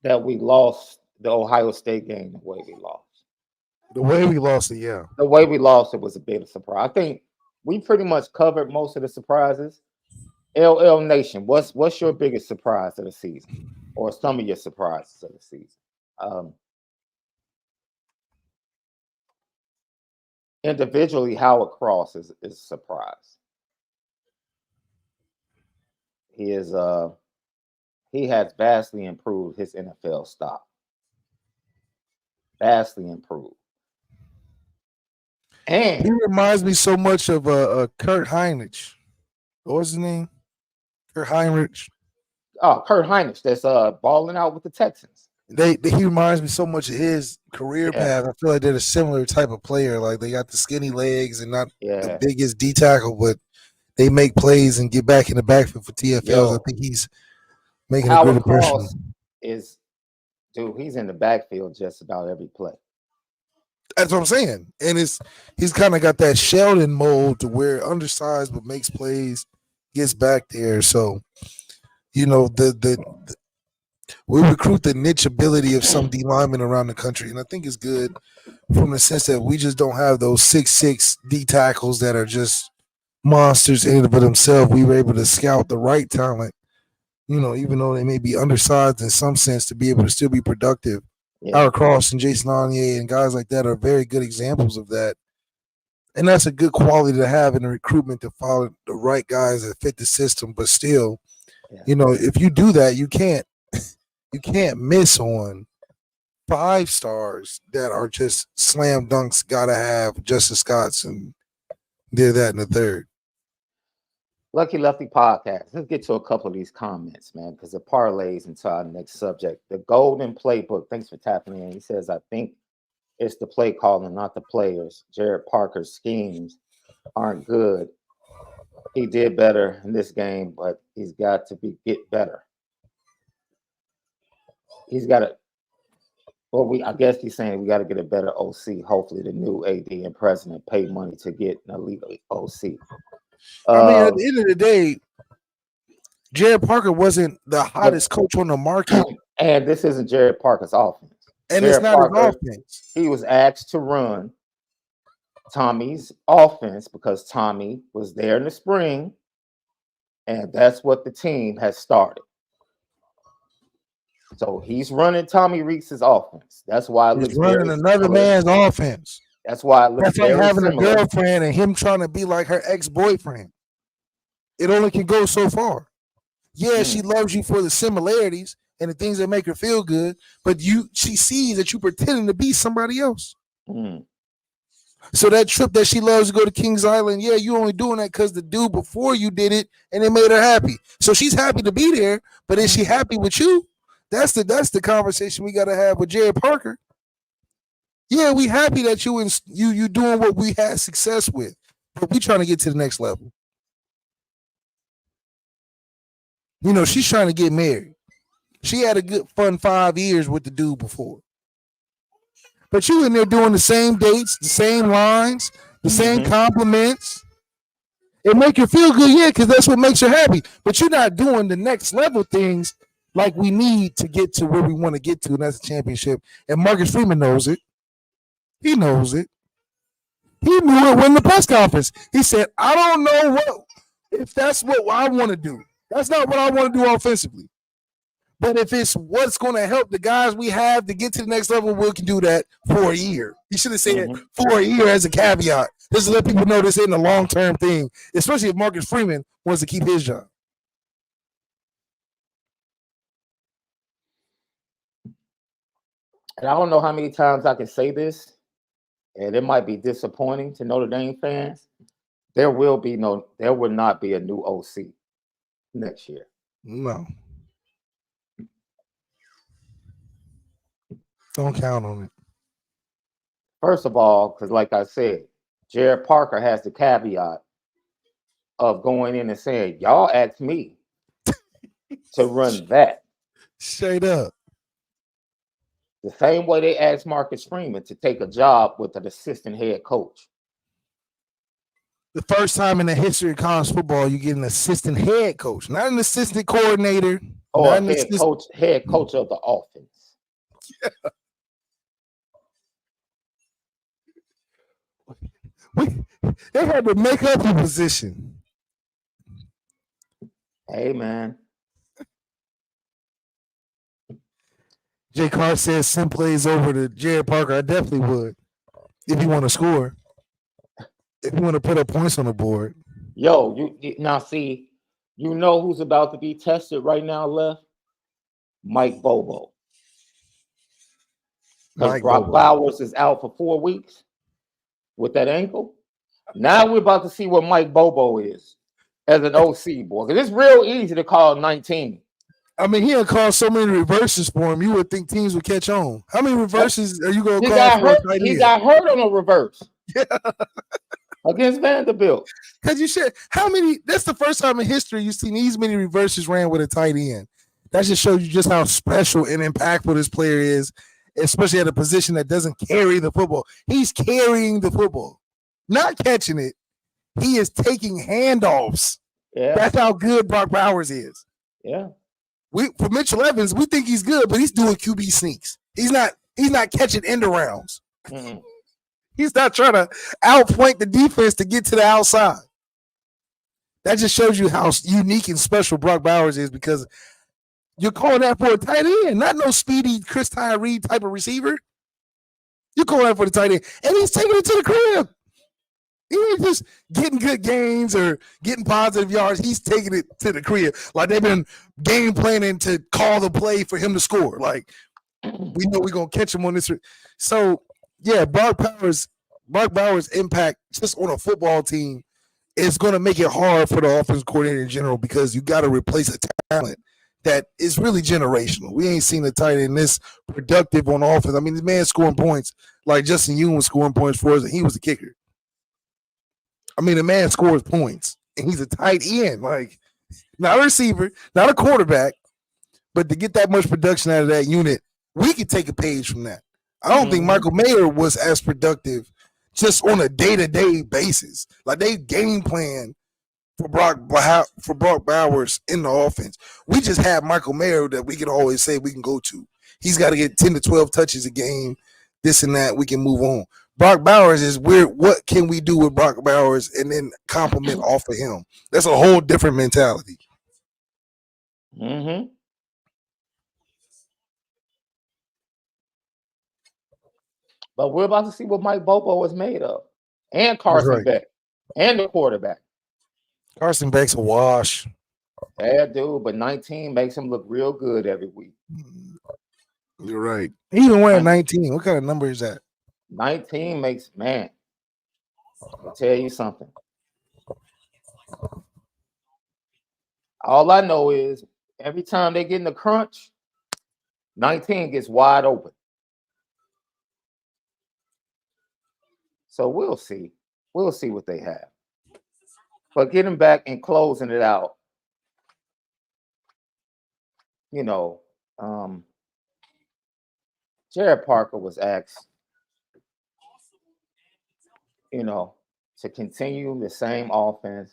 Speaker 1: that we lost the Ohio State game the way we lost.
Speaker 2: The way we lost it, yeah.
Speaker 1: The way we lost it was a bit of a surprise. I think we pretty much covered most of the surprises. LL Nation, what's your biggest surprise of the season, or some of your surprises of the season? Individually, Howard Cross is a surprise. He has vastly improved his NFL style. Vastly improved. And
Speaker 2: he reminds me so much of Kurt Heinrich. What was his name? Kurt Heinrich.
Speaker 1: Oh, Kurt Heinrich, that's balling out with the Texans.
Speaker 2: He reminds me so much of his career path. I feel like they're a similar type of player. Like they got the skinny legs and not the biggest D tackle, but they make plays and get back in the backfield for TFLs. I think he's making a good impression.
Speaker 1: Cross he's in the backfield just about every play.
Speaker 2: That's what I'm saying. And he's kind of got that Sheldon mold to where undersized but makes plays, gets back there. So, we recruit the niche ability of some D linemen around the country. And I think it's good from the sense that we just don't have those 6'6" D tackles that are just monsters in and of themselves. We were able to scout the right talent, even though they may be undersized in some sense, to be able to still be productive. Howard Cross and Jason Onier and guys like that are very good examples of that. And that's a good quality to have in the recruitment, to follow the right guys that fit the system. But still, if you do that, you can't miss on 5 stars that are just slam dunks. Gotta have Justice Scotts and did that in the third.
Speaker 1: Lucky Lefty podcast. Let's get to a couple of these comments, man, because it parlays into our next subject. The Golden Playbook. Thanks for tapping in. He says, I think it's the play calling, not the players. Jared Parker's schemes aren't good. He did better in this game, but he's got to get better. He's got to. Well, I guess he's saying we got to get a better OC. Hopefully, the new AD and president pay money to get an elite OC.
Speaker 2: I mean, at the end of the day, Jared Parker wasn't the hottest coach on the market.
Speaker 1: And this isn't Jared Parker's offense.
Speaker 2: And Jared it's not Parker, his offense.
Speaker 1: He was asked to run Tommy's offense because Tommy was there in the spring, and that's what the team has started. So he's running Tommy Reese's offense. That's why
Speaker 2: he's running another man's offense.
Speaker 1: That's why it looks
Speaker 2: that's like having a girlfriend and him trying to be like her ex-boyfriend. It only can go so far. Yeah, she loves you for the similarities and the things that make her feel good, but she sees that you pretending to be somebody else. So that trip that she loves to go to Kings Island, yeah, you only doing that because the dude before you did it and it made her happy. So she's happy to be there, but is she happy with you? That's the conversation we got to have with Jared Parker. Yeah, we happy that you doing what we had success with, but we trying to get to the next level. She's trying to get married. She had a good fun 5 years with the dude before. But you in there doing the same dates, the same lines, the same compliments. It make her feel good, yeah, because that's what makes her happy. But you're not doing the next level things like we need to get to where we want to get to, and that's a championship. And Marcus Freeman knows it. He knows it. He knew it when the press conference. He said, I don't know if that's what I want to do. That's not what I want to do offensively. But if it's what's going to help the guys we have to get to the next level, we can do that for a year. He should have said for a year as a caveat. Just to let people know this isn't a long-term thing, especially if Marcus Freeman wants to keep his job.
Speaker 1: And I don't know how many times I can say this, and it might be disappointing to Notre Dame fans. There will not be a new OC next year.
Speaker 2: No. Don't count on it.
Speaker 1: First of all, because like I said, Jared Parker has the caveat of going in and saying, y'all asked me to run that.
Speaker 2: Straight up.
Speaker 1: The same way they asked Marcus Freeman to take a job with an assistant head coach.
Speaker 2: The first time in the history of college football, you get an assistant head coach, not an assistant coordinator.
Speaker 1: Or a head coach of the offense.
Speaker 2: Yeah. They had to make up a position.
Speaker 1: Hey, man.
Speaker 2: Jay Carr says send plays over to Jared Parker. I definitely would. If you want to score. If you want to put up points on the board.
Speaker 1: Yo, you now see, you know who's about to be tested right now, Left? Mike Bobo. Because Brock Bowers is out for 4 weeks with that ankle. Now we're about to see what Mike Bobo is as an OC, boy. Because it's real easy to call 19.
Speaker 2: I mean, he had called so many reverses for him, you would think teams would catch on. How many reverses are you going to call for a tight end?
Speaker 1: He got hurt on a reverse. Yeah. Against Vanderbilt.
Speaker 2: Because you should, that's the first time in history you've seen these many reverses ran with a tight end. That just shows you just how special and impactful this player is, especially at a position that doesn't carry the football. He's carrying the football, not catching it. He is taking handoffs.
Speaker 1: Yeah.
Speaker 2: That's how good Brock Bowers is.
Speaker 1: Yeah.
Speaker 2: For Mitchell Evans, we think he's good, but he's doing QB sneaks. He's not catching end arounds. Mm-hmm. He's not trying to outflank the defense to get to the outside. That just shows you how unique and special Brock Bowers is, because you're calling that for a tight end, not no speedy Chris Tyree type of receiver. You're calling that for the tight end, and he's taking it to the crib. He ain't just getting good gains or getting positive yards. He's taking it to the crib. Like they've been game planning to call the play for him to score. Like, we know we're going to catch him on this. So, yeah, Brock Bowers' impact just on a football team is going to make it hard for the offensive coordinator in general, because you got to replace a talent that is really generational. We ain't seen a tight end this productive on offense. I mean, this man scoring points like Justin Ewing was scoring points for us, and he was the kicker. I mean, the man scores points, and he's a tight end, like not a receiver, not a quarterback, but to get that much production out of that unit, we could take a page from that. I don't think Michael Mayer was as productive just on a day-to-day basis. Like, they game plan for Brock Bowers in the offense. We just have Michael Mayer that we can always say we can go to. He's got to get 10 to 12 touches a game, this and that. We can move on. Brock Bowers is weird. What can we do with Brock Bowers and then compliment off of him? That's a whole different mentality.
Speaker 1: Mm-hmm. But we're about to see what Mike Bobo is made of. And Carson Beck. And the quarterback.
Speaker 2: Carson Beck's a wash.
Speaker 1: Yeah, dude, but 19 makes him look real good every week.
Speaker 2: You're right. He even wearing 19. What kind of number is that?
Speaker 1: 19 makes, man, I'll tell you something. All I know is every time they get in the crunch, 19 gets wide open. So we'll see. We'll see what they have. But getting back and closing it out, you know, Jared Parker was asked, you know, to continue the same offense,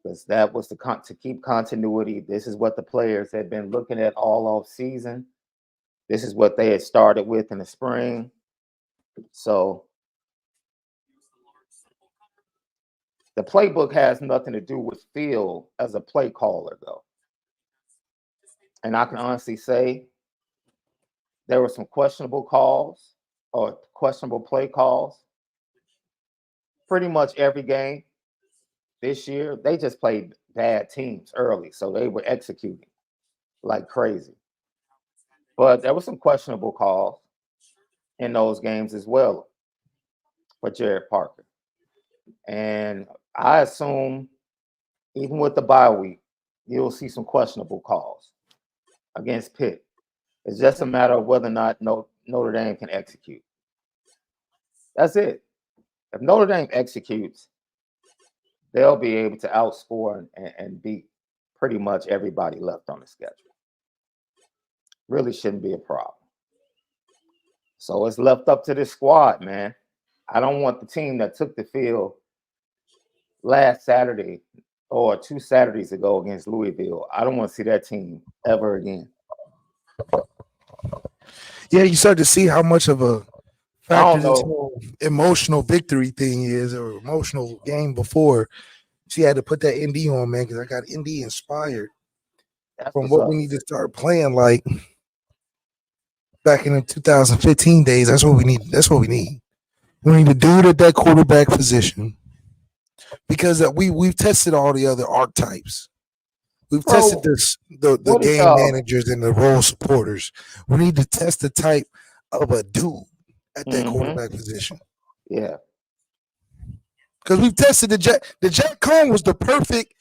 Speaker 1: because that was to keep continuity. This is what the players had been looking at all off season. This is what they had started with in the spring. So The playbook has nothing to do with Phil as a play caller, though. And I can honestly say there were some questionable calls or questionable play calls pretty much every game this year. They just played bad teams early, so they were executing like crazy. But there were some questionable calls in those games as well for Jared Parker. And I assume even with the bye week, you'll see some questionable calls against Pitt. It's just a matter of whether or not Notre Dame can execute. That's it. If Notre Dame executes, they'll be able to outscore and beat pretty much everybody left on the schedule. Really shouldn't be a problem. So it's left up to this squad, man. I don't want the team that took the field last Saturday or 2 Saturdays ago against Louisville. I don't want to see that team ever again.
Speaker 2: Yeah, you start to see how much of a
Speaker 1: I
Speaker 2: factor
Speaker 1: don't
Speaker 2: this
Speaker 1: know.
Speaker 2: whole emotional victory thing is, or emotional game before. She had to put that ND on, man, because I got ND inspired
Speaker 1: That's
Speaker 2: from
Speaker 1: what's
Speaker 2: what
Speaker 1: up.
Speaker 2: we need to start playing like back in the 2015 days. That's what we need. That's what we need. We need a dude at that quarterback position because we've tested all the other archetypes. We've tested
Speaker 1: Bro,
Speaker 2: the
Speaker 1: what did
Speaker 2: game
Speaker 1: y'all?
Speaker 2: managers and the role supporters. We need to test the type of a dude at that
Speaker 1: Mm-hmm.
Speaker 2: quarterback position.
Speaker 1: Yeah.
Speaker 2: Because we've tested the Jack. The Jack Cohn was the perfect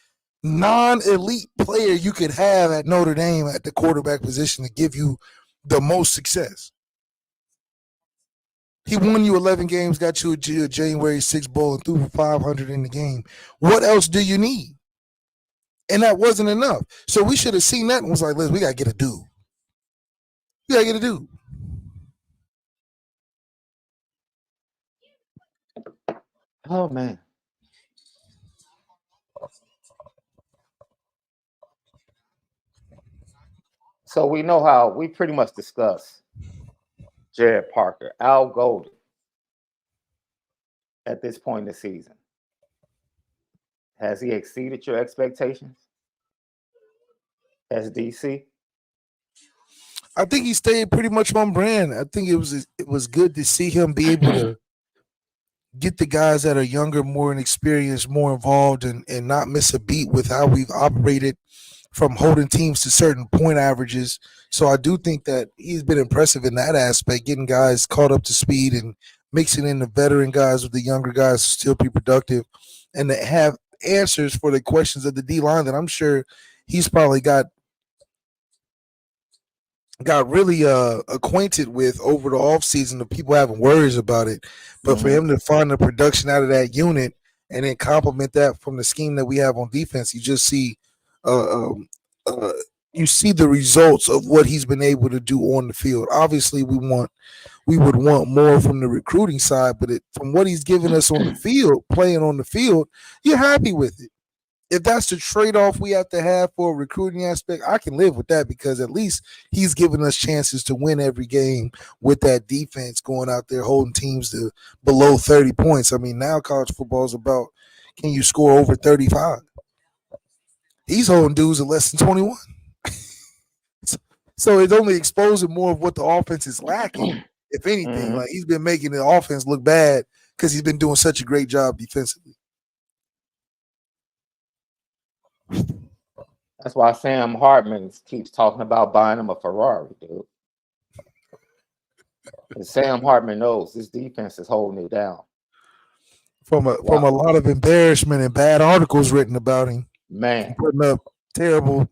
Speaker 2: non-elite player you could have at Notre Dame at the quarterback position to give you the most success. He won you 11 games, got you a January 6th bowl, and threw for 500 in the game. What else do you need? And that wasn't enough. So we should have seen that and was like, listen, we got to get a dude. We got to get a dude.
Speaker 1: Oh man. So we know how we pretty much discussed Jared Parker, Al Golden at this point in the season. Has he exceeded your expectations as DC?
Speaker 2: I think he stayed pretty much on brand. I think it was good to see him be able to get the guys that are younger, more inexperienced, more involved, and not miss a beat with how we've operated from holding teams to certain point averages. So I do think that he's been impressive in that aspect, getting guys caught up to speed and mixing in the veteran guys with the younger guys to still be productive and to have answers for the questions of the D line that I'm sure he's probably got really acquainted with over the offseason of people having worries about it. But for him to find the production out of that unit and then complement that from the scheme that we have on defense, you just see uh, um, uh, you see the results of what he's been able to do on the field. Obviously, we would want more from the recruiting side, but from what he's given us on the field, playing on the field, you're happy with it. If that's the trade-off we have to have for a recruiting aspect, I can live with that because at least he's giving us chances to win every game with that defense going out there holding teams to below 30 points. I mean, now college football is about can you score over 35? He's holding dudes at less than 21. So it's only exposing more of what the offense is lacking, if anything. Like he's been making the offense look bad because he's been doing such a great job defensively.
Speaker 1: That's why Sam Hartman keeps talking about buying him a Ferrari, dude. And Sam Hartman knows this defense is holding it down.
Speaker 2: From a lot of embarrassment and bad articles written about him.
Speaker 1: Man.
Speaker 2: Putting up terrible,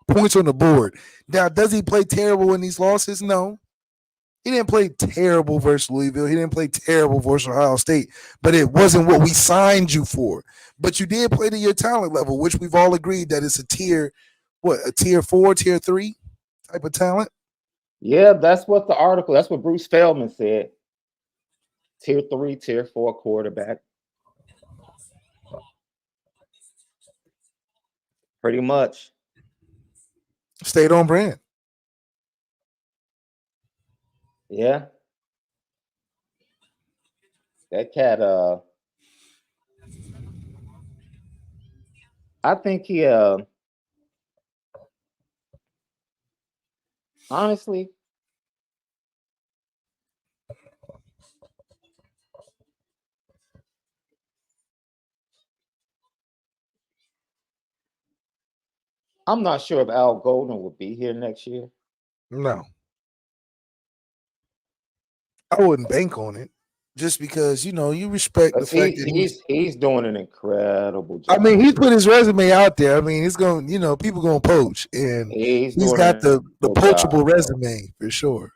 Speaker 2: points on the board. Now, does he play terrible in these losses? No. He didn't play terrible versus Louisville. He didn't play terrible versus Ohio State, but it wasn't what we signed you for. But you did play to your talent level, which we've all agreed that it's a tier 4, tier 3 type of talent?
Speaker 1: Yeah, that's what Bruce Feldman said. Tier 3, tier 4 quarterback. Pretty much.
Speaker 2: Stayed on brand.
Speaker 1: Yeah. That cat I think he honestly, I'm not sure if Al Golden will be here next year.
Speaker 2: No. I wouldn't bank on it just because, you respect the fact that
Speaker 1: he's doing an incredible job.
Speaker 2: I mean, he put his resume out there. I mean, it's going, people going to poach, and he's got the poachable resume for sure.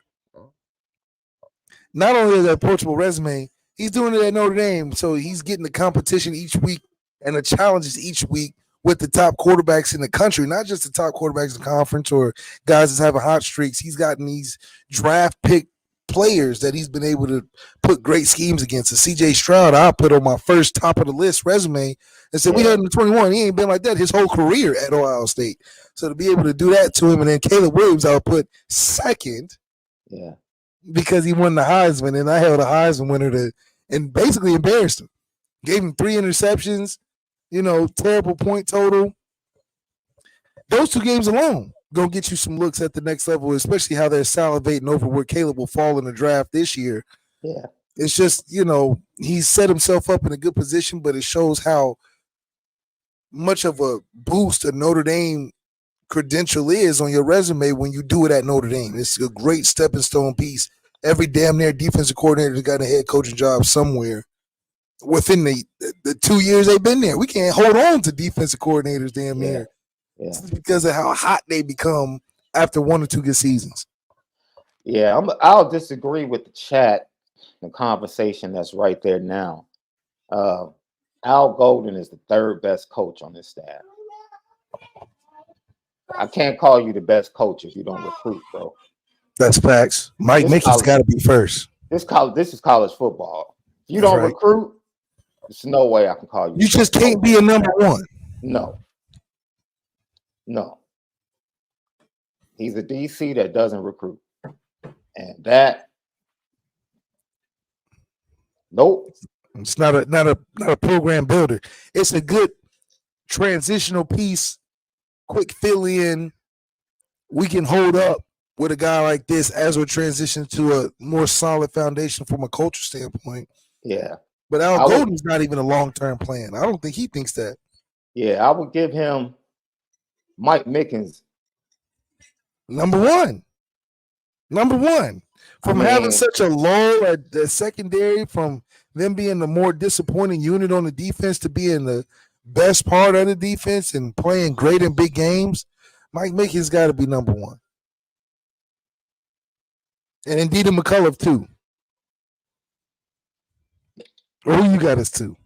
Speaker 2: Not only is that poachable resume, he's doing it at Notre Dame, so he's getting the competition each week and the challenges each week with the top quarterbacks in the country, not just the top quarterbacks in the conference or guys that's having hot streaks. He's gotten these draft pick players that he's been able to put great schemes against. So CJ Stroud, I put on my first top of the list resume and said, we had him in 21. He ain't been like that his whole career at Ohio State. So to be able to do that to him, and then Caleb Williams, I'll put second.
Speaker 1: Yeah.
Speaker 2: Because he won the Heisman, and I held a Heisman winner and basically embarrassed him. Gave him 3 interceptions, terrible point total. Those 2 games alone gonna get you some looks at the next level, especially how they're salivating over where Caleb will fall in the draft this year.
Speaker 1: Yeah.
Speaker 2: It's just, he's set himself up in a good position, but it shows how much of a boost a Notre Dame credential is on your resume when you do it at Notre Dame. It's a great stepping stone piece. Every damn near defensive coordinator got a head coaching job somewhere within the 2 years they've been there. We can't hold on to defensive coordinators damn near.
Speaker 1: Yeah.
Speaker 2: Because of how hot they become after 1 or 2 good seasons.
Speaker 1: Yeah, I'll disagree with the chat, the conversation that's right there now. Al Golden is the 3rd best coach on this staff. I can't call you the best coach if you don't recruit, bro.
Speaker 2: That's facts. Mike Mickey's got to be first.
Speaker 1: This is college football. If you don't recruit, there's no way I can call you.
Speaker 2: You just can't be a number 1.
Speaker 1: No. He's a DC that doesn't recruit. And that, nope.
Speaker 2: It's not a program builder. It's a good transitional piece, quick fill in. We can hold up with a guy like this as we transition to a more solid foundation from a culture standpoint.
Speaker 1: Yeah.
Speaker 2: But Al Golden's not even a long-term plan. I don't think he thinks that.
Speaker 1: Yeah, I would give him Mike Mickens
Speaker 2: number 1. From having such a lull at the secondary, from them being the more disappointing unit on the defense to being the best part of the defense and playing great in big games, Mike Mickens got to be number 1. And indeed McCullough too. Or who you got us to?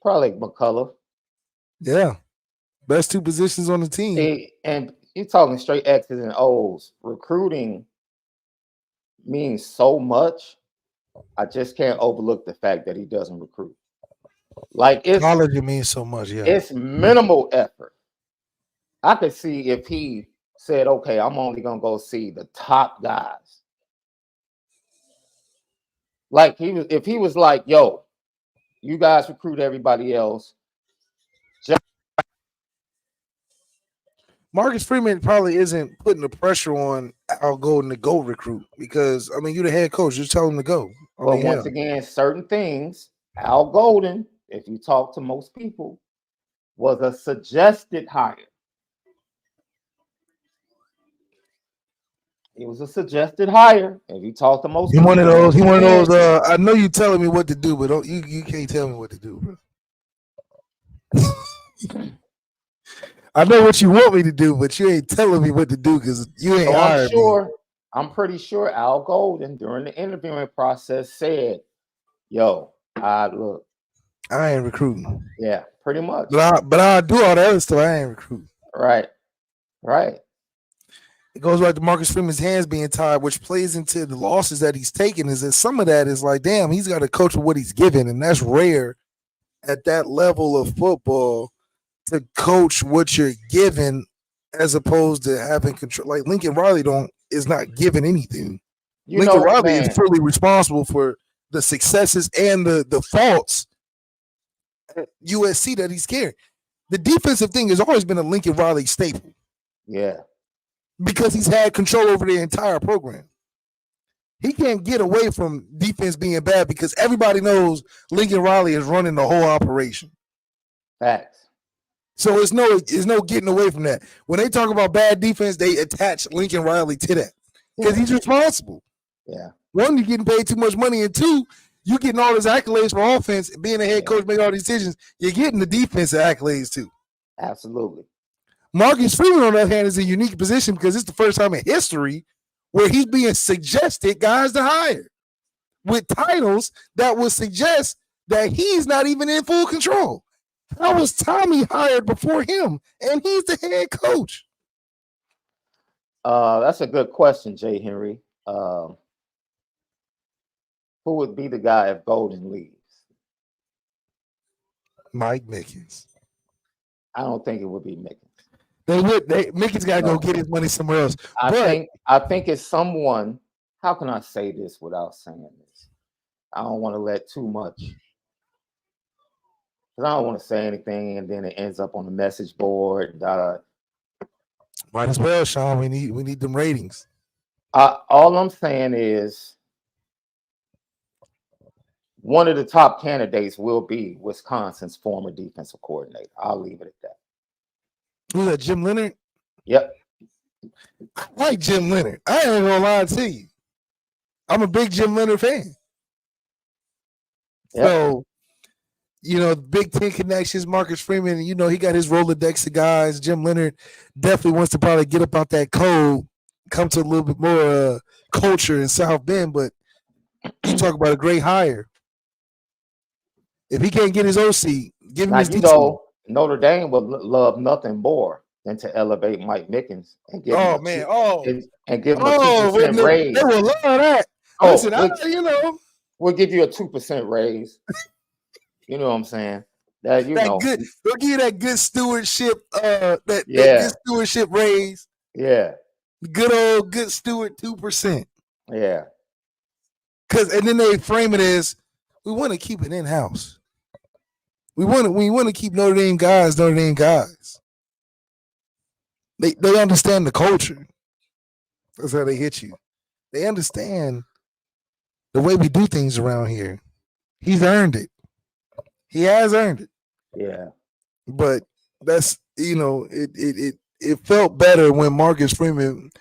Speaker 1: Probably McCullough.
Speaker 2: Yeah. Best 2 positions on the team.
Speaker 1: And you're talking straight X's and O's. Recruiting means so much. I just can't overlook the fact that he doesn't recruit. Like
Speaker 2: college means so much, yeah.
Speaker 1: It's minimal effort. I could see if he said, okay, I'm only gonna go see the top guys. Like if he was like, yo, you guys recruit everybody else.
Speaker 2: Marcus Freeman probably isn't putting the pressure on Al Golden to go recruit because, I mean, you're the head coach. Just tell him to go.
Speaker 1: But once again, certain things, Al Golden, if you talk to most people, was a suggested hire. He was a suggested hire. If you talk to most people.
Speaker 2: He one of those, I know you telling me what to do, but you can't tell me what to do, bro. I know what you want me to do, but you ain't telling me what to do because you ain't hired me.
Speaker 1: I'm pretty sure Al Golden during the interviewing process said, yo, look.
Speaker 2: I ain't recruiting.
Speaker 1: Yeah, pretty much.
Speaker 2: But I do all the other stuff. I ain't recruiting.
Speaker 1: Right.
Speaker 2: It goes right to Marcus Freeman's hands being tied, which plays into the losses that he's taken. Is that some of that is like, damn, he's got to coach with what he's given, and that's rare at that level of football to coach what you're given, as opposed to having control. Like Lincoln Riley is not given anything. Lincoln Riley is fully responsible for the successes and the faults at USC that he's scared. The defensive thing has always been a Lincoln Riley staple.
Speaker 1: Yeah.
Speaker 2: Because he's had control over the entire program. He can't get away from defense being bad because everybody knows Lincoln Riley is running the whole operation.
Speaker 1: Facts.
Speaker 2: So it's no getting away from that. When they talk about bad defense, they attach Lincoln Riley to that because he's responsible.
Speaker 1: Yeah.
Speaker 2: One, you're getting paid too much money, and two, you're getting all these accolades for offense. Being a head coach, making all these decisions, you're getting the defensive accolades too.
Speaker 1: Absolutely.
Speaker 2: Marcus Freeman, on the other hand, is a unique position because it's the first time in history where he's being suggested guys to hire with titles that would suggest that he's not even in full control. How was Tommy hired before him? And he's the head coach.
Speaker 1: That's a good question, Jay Henry. Who would be the guy if Golden leaves?
Speaker 2: Mike Mickens.
Speaker 1: I don't think it would be Mickens.
Speaker 2: Mickens got to go get his money somewhere else.
Speaker 1: I think it's someone. How can I say this without saying this? I don't want to let too much, because I don't want to say anything and then it ends up on the message board.
Speaker 2: Might as well, Sean. We need them ratings.
Speaker 1: All I'm saying is one of the top candidates will be Wisconsin's former defensive coordinator. I'll leave it at that.
Speaker 2: Who's that, Jim Leonard?
Speaker 1: Yep.
Speaker 2: I like Jim Leonard. I ain't gonna lie to you. I'm a big Jim Leonard fan. Yep. So, Big Ten connections, Marcus Freeman, he got his Rolodex of guys. Jim Leonard definitely wants to probably get up out that code, come to a little bit more culture in South Bend, but you talk about a great hire. If he can't get his OC, give him his DC.
Speaker 1: Notre Dame would love nothing more than to elevate Mike Mickens and give him and give him a 2% raise.
Speaker 2: They will love that. Listen,
Speaker 1: we'll give you a 2% raise. You know what I'm saying? We'll
Speaker 2: give you that good stewardship, that good stewardship raise.
Speaker 1: Yeah.
Speaker 2: Good steward 2%.
Speaker 1: Yeah.
Speaker 2: And then they frame it as we want to keep it in-house. We want to keep Notre Dame guys. They understand the culture. That's how they hit you. They understand the way we do things around here. He's earned it. He has earned it.
Speaker 1: Yeah.
Speaker 2: But that's it felt better when Marcus Freeman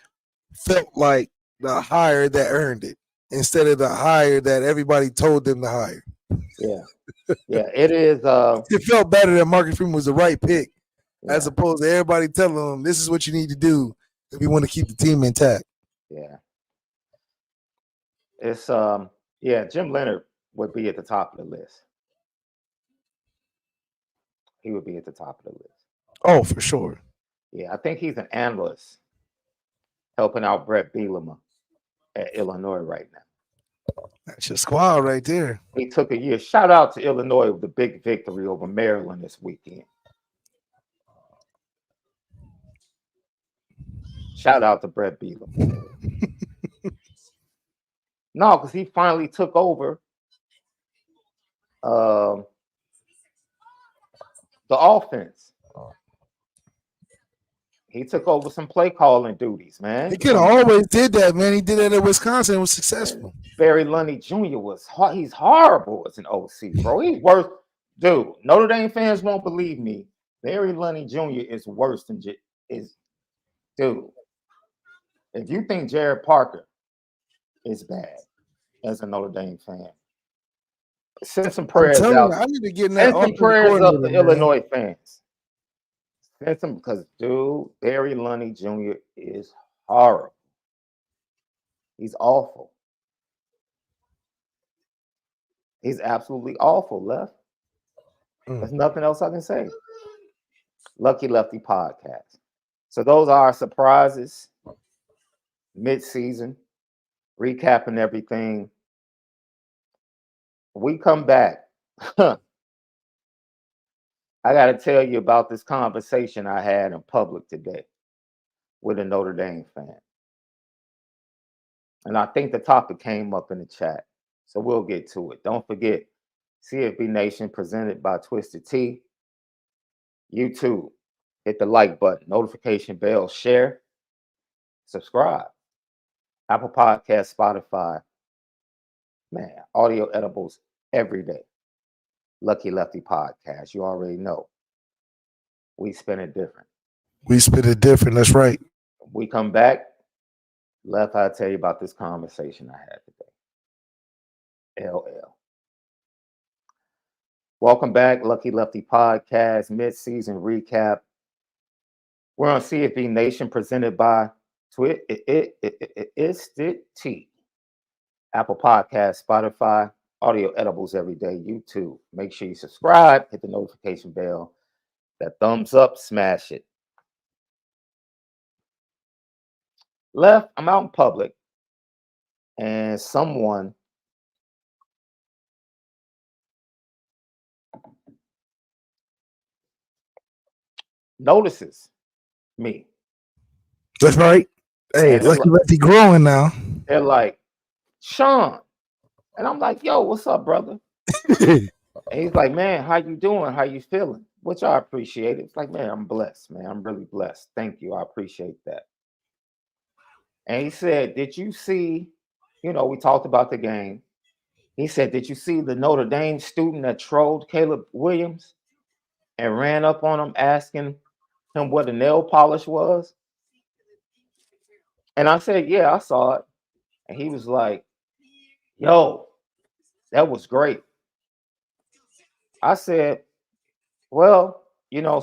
Speaker 2: felt like the hire that earned it instead of the hire that everybody told them to hire.
Speaker 1: Yeah. Yeah, it is.
Speaker 2: It felt better that Marcus Freeman was the right pick, as opposed to everybody telling him this is what you need to do if you want to keep the team intact.
Speaker 1: Yeah. It's Jim Leonard would be at the top of the list. He would be at the top of the list.
Speaker 2: Oh, for sure.
Speaker 1: Yeah, I think he's an analyst helping out Brett Bielema at Illinois right now.
Speaker 2: That's your squad right there.
Speaker 1: He took a year. Shout out to Illinois with the big victory over Maryland this weekend. Shout out to Brett Bielema. No, because he finally took over the offense. He took over some play calling duties, man.
Speaker 2: He could have always did that, man. He did that at Wisconsin and was successful.
Speaker 1: Barry Lundy Jr. he's horrible as an OC, bro. He's worse. Dude, Notre Dame fans won't believe me. Barry Lundy Jr. is worse than dude. If you think Jared Parker is bad as a Notre Dame fan, send some prayers out.
Speaker 2: I need to get
Speaker 1: send some prayers up to Illinois fans. Send some, because dude, Barry Lundy Jr. is horrible. He's awful. He's absolutely awful, Left. There's nothing else I can say. Lucky Lefty podcast. So those are our surprises. Mid-season, recapping everything. We come back. I got to tell you about this conversation I had in public today with a Notre Dame fan. And I think the topic came up in the chat. So we'll get to it. Don't forget, CFB Nation presented by Twisted Tea. YouTube, hit the like button, notification bell, share, subscribe. Apple Podcast, Spotify. Man, audio edibles every day. Lucky Lefty Podcast. You already know. We spin it different.
Speaker 2: We spit it different. That's right.
Speaker 1: We come back. Left, I'll tell you about this conversation I had today. LL. Welcome back, Lucky Lefty Podcast, mid-season recap. We're on CFB Nation, presented by Twisted Tea. Apple Podcast, Spotify, audio edibles every day, YouTube. Make sure you subscribe, hit the notification bell, that thumbs up, smash it. Left, I'm out in public, and someone notices me.
Speaker 2: That's right. Hey, Lucky Lefty growing now.
Speaker 1: They're like, Sean. And I'm like, yo, what's up, brother? And he's like, man, how you doing? How you feeling? Which I appreciate. It's like, man, I'm blessed, man. I'm really blessed. Thank you. I appreciate that. And he said, did you see, we talked about the game. He said, did you see the Notre Dame student that trolled Caleb Williams and ran up on him asking him what a nail polish was? And I said, yeah, I saw it. And he was like, yo, that was great. I said, well,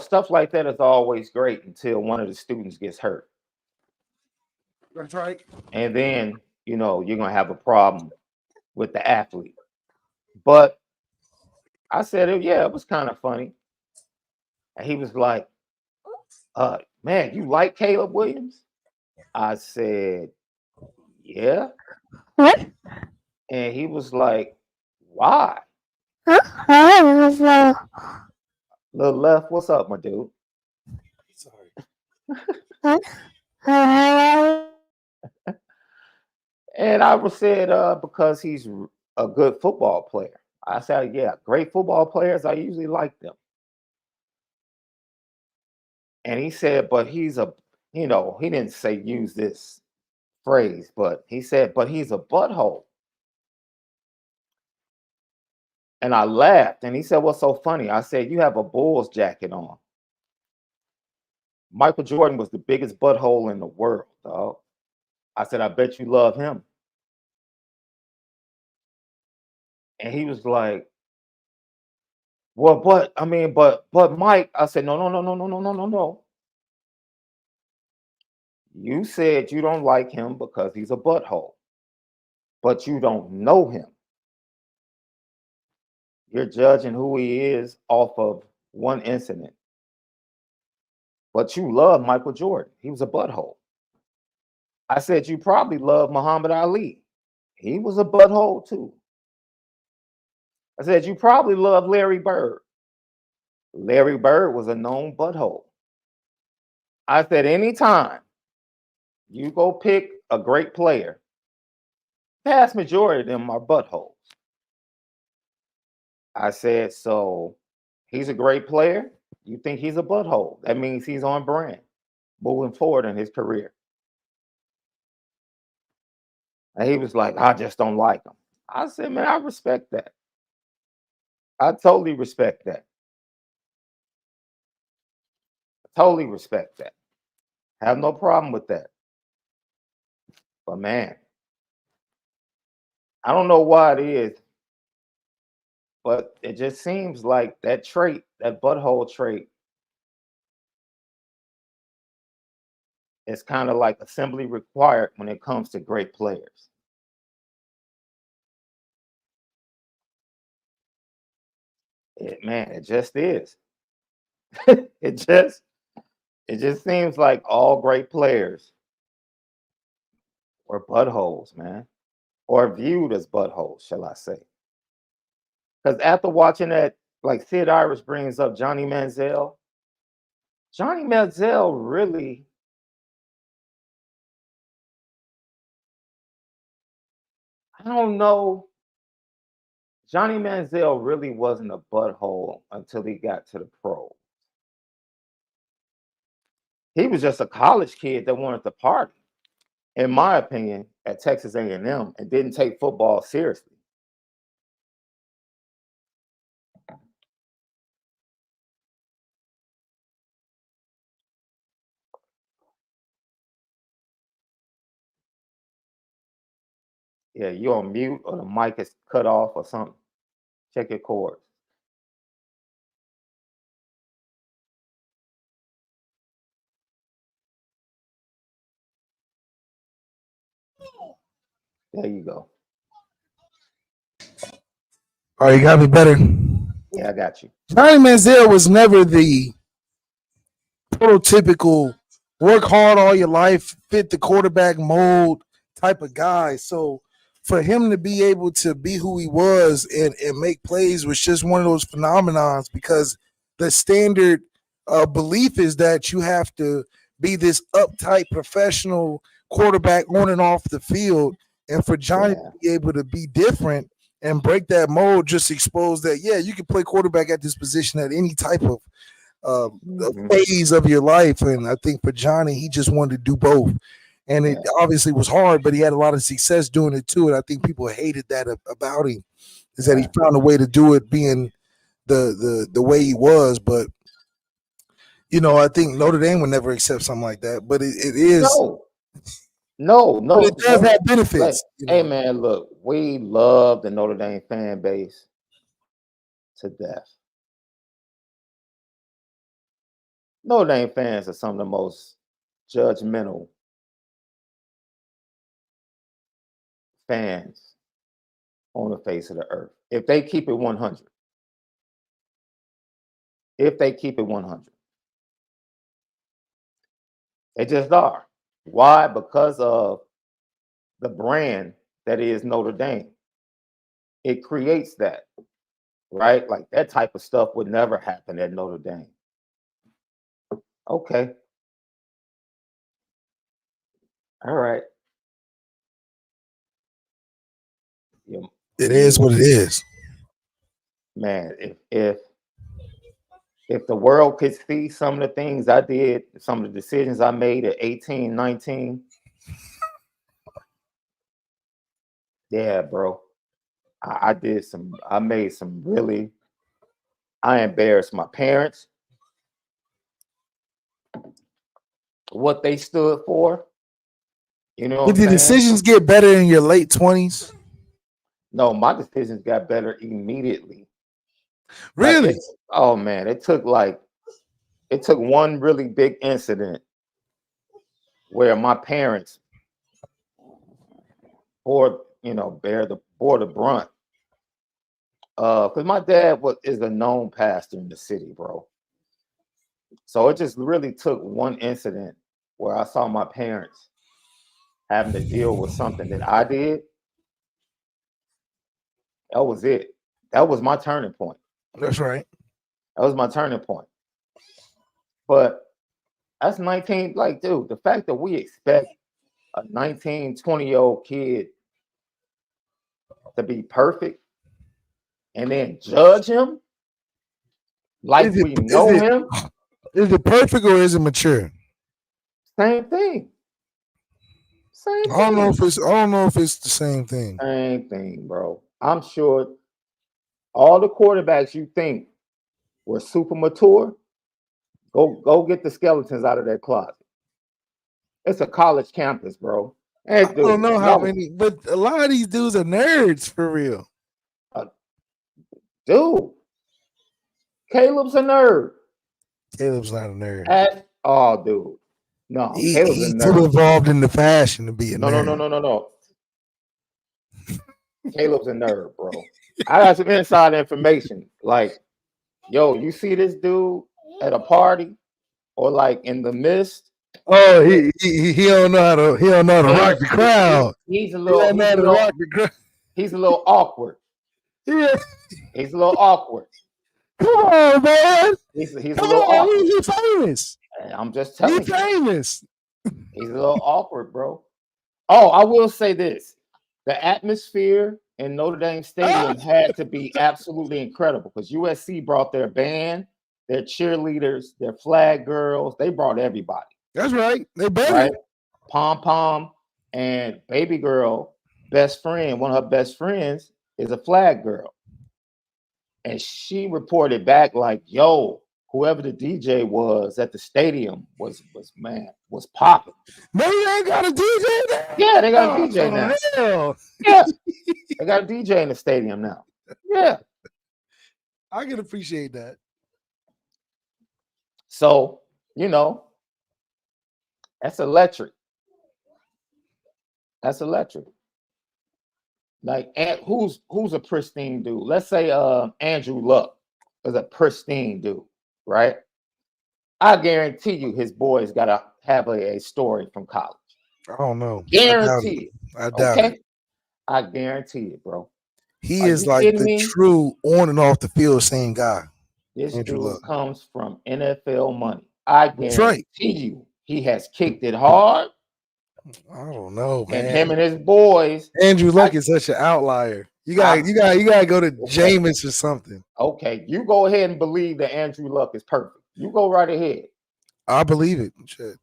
Speaker 1: stuff like that is always great until one of the students gets hurt.
Speaker 2: That's right.
Speaker 1: And then, you're going to have a problem with the athlete. But I said, yeah, it was kind of funny. And he was like, man, you like Caleb Williams? I said, yeah.
Speaker 3: What?
Speaker 1: And he was like, why?
Speaker 3: Huh?
Speaker 1: Little Left, what's up, my dude?
Speaker 2: Sorry.
Speaker 1: And I said, because he's a good football player. I said, yeah, great football players. I usually like them. And he said, but he's he didn't say use this phrase, but he said, but he's a butthole. And I laughed. And he said, what's so funny? I said, you have a Bulls jacket on. Michael Jordan was the biggest butthole in the world, dog. I said, I bet you love him. And he was like, well, but Mike, I said, no. You said you don't like him because he's a butthole, but you don't know him. You're judging who he is off of one incident. But you love Michael Jordan. He was a butthole. I said, you probably love Muhammad Ali. He was a butthole too. I said, you probably love Larry Bird. Larry Bird was a known butthole. I said, anytime you go pick a great player, vast majority of them are buttholes. I said, so he's a great player. You think he's a butthole. That means he's on brand moving forward in his career. And he was like, I just don't like him. I said, man, I respect that. I totally respect that. Totally respect that. Have no problem with that. But man, I don't know why it is, but it just seems like that trait, that butthole trait, is kind of like assembly required when it comes to great players. It just is. it just seems like all great players were buttholes, man, or viewed as buttholes, shall I say? Because after watching that, like Sid Irish brings up Johnny Manziel. Johnny Manziel really, I don't know. Johnny Manziel really wasn't a butthole until he got to the pros. He was just a college kid that wanted to party, in my opinion, at Texas A&M and didn't take football seriously. Yeah, you on mute or the mic is cut off or something. Check your cords. There you go.
Speaker 2: All right, you got me better.
Speaker 1: Yeah, I got you.
Speaker 2: Johnny Manziel was never the prototypical work hard all your life, fit the quarterback mold type of guy. So for him to be able to be who he was and make plays was just one of those phenomenons, because the standard belief is that you have to be this uptight professional quarterback on and off the field. And for Johnny to be able to be different and break that mold, just expose that, yeah, you can play quarterback at this position at any type of phase of your life. And I think for Johnny, he just wanted to do both. And it obviously was hard, but he had a lot of success doing it too. And I think people hated that about him, is that he found a way to do it being the way he was. But, you know, I think Notre Dame would never accept something like that. But it is.
Speaker 1: No.
Speaker 2: But it does have benefits.
Speaker 1: You know? Hey, man, look, we love the Notre Dame fan base to death. Notre Dame fans are some of the most judgmental fans on the face of the earth. If they keep it 100. If they keep it 100. They just are. Why? Because of the brand that is Notre Dame. It creates that, right? Like that type of stuff would never happen at Notre Dame. Okay. All right.
Speaker 2: It is what it is.
Speaker 1: Man, if the world could see some of the things I did, some of the decisions I made at 18, 19, yeah, bro. I made some really, I embarrassed my parents, what they stood for. You know,
Speaker 2: did the decisions get better in your late 20s?
Speaker 1: No, my decisions got better immediately.
Speaker 2: Really?
Speaker 1: Like oh man, it took one really big incident where my parents bore the brunt. Because my dad is a known pastor in the city, bro. So it just really took one incident where I saw my parents having to deal with something that I did. That was it. That was my turning point.
Speaker 2: That's right.
Speaker 1: That was my turning point. But that's 19, like, dude, the fact that we expect a 19, 20-year-old kid to be perfect and then judge him like we know him.
Speaker 2: Is it perfect or is it mature?
Speaker 1: Same thing. Same thing.
Speaker 2: I don't know if it's the same thing.
Speaker 1: Same thing, bro. I'm sure all the quarterbacks you think were super mature, go get the skeletons out of their closet. It's a college campus, bro.
Speaker 2: Hey, I don't know how many, but a lot of these dudes are nerds for real.
Speaker 1: Dude, Caleb's a nerd.
Speaker 2: Caleb's not a nerd.
Speaker 1: Dude. No,
Speaker 2: he's too involved in the fashion to be a nerd.
Speaker 1: No. Caleb's a nerd, bro. I got some inside information. Like, yo, you see this dude at a party or like in the mist?
Speaker 2: Oh, he don't know how to rock the crowd.
Speaker 1: He's a little awkward.
Speaker 2: Yeah.
Speaker 1: He's a little awkward.
Speaker 2: Come on, man.
Speaker 1: He's a little awkward.
Speaker 2: He's famous.
Speaker 1: I'm just telling you.
Speaker 2: He's famous.
Speaker 1: He's a little awkward, bro. Oh, I will say this. The atmosphere in Notre Dame Stadium had to be absolutely incredible because USC brought their band, their cheerleaders, their flag girls. They brought everybody.
Speaker 2: That's right. They better.
Speaker 1: Right? Pom Pom and baby girl, best friend, one of her best friends is a flag girl. And she reported back like, yo, whoever the DJ was at the stadium was popping.
Speaker 2: No, they ain't got a DJ now.
Speaker 1: Yeah, they got a DJ now.
Speaker 2: Hell.
Speaker 1: Yeah, they got a DJ in the stadium now. Yeah,
Speaker 2: I can appreciate that.
Speaker 1: So that's electric. That's electric. Like, who's a pristine dude? Let's say Andrew Luck is a pristine dude, right? I guarantee you his boy's got to have a story from college.
Speaker 2: I don't know.
Speaker 1: Guarantee it.
Speaker 2: I doubt it.
Speaker 1: I guarantee it, bro.
Speaker 2: He is like the true on and off the field same guy.
Speaker 1: This dude comes from NFL money. I guarantee you he has kicked it hard.
Speaker 2: I don't know, man.
Speaker 1: And him and his boys.
Speaker 2: Andrew Luck is such an outlier. You gotta go to Jameis or something.
Speaker 1: Okay, you go ahead and believe that Andrew Luck is perfect. You go right ahead.
Speaker 2: I believe it. Shit.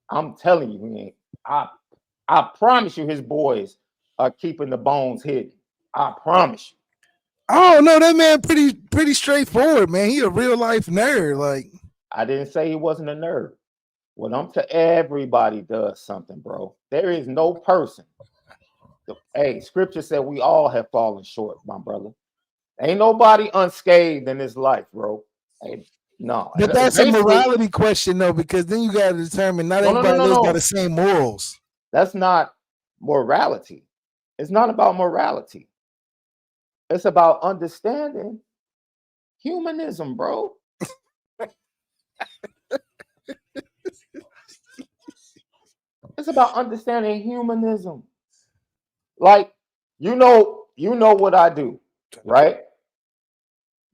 Speaker 1: I'm telling you, man. I promise you, his boys are keeping the bones hidden. I promise you.
Speaker 2: I don't know. That man pretty straightforward, man. He a real life nerd. Like,
Speaker 1: I didn't say he wasn't a nerd. Everybody does something, bro. There is no person. Hey, scripture said we all have fallen short, my brother. Ain't nobody unscathed in this life, bro. Hey, no.
Speaker 2: But that's a morality question, though, because then you got to determine not everybody lives by the same morals.
Speaker 1: That's not morality. It's not about morality. It's about understanding humanism, bro. It's about understanding humanism. Like, you know what I do, right?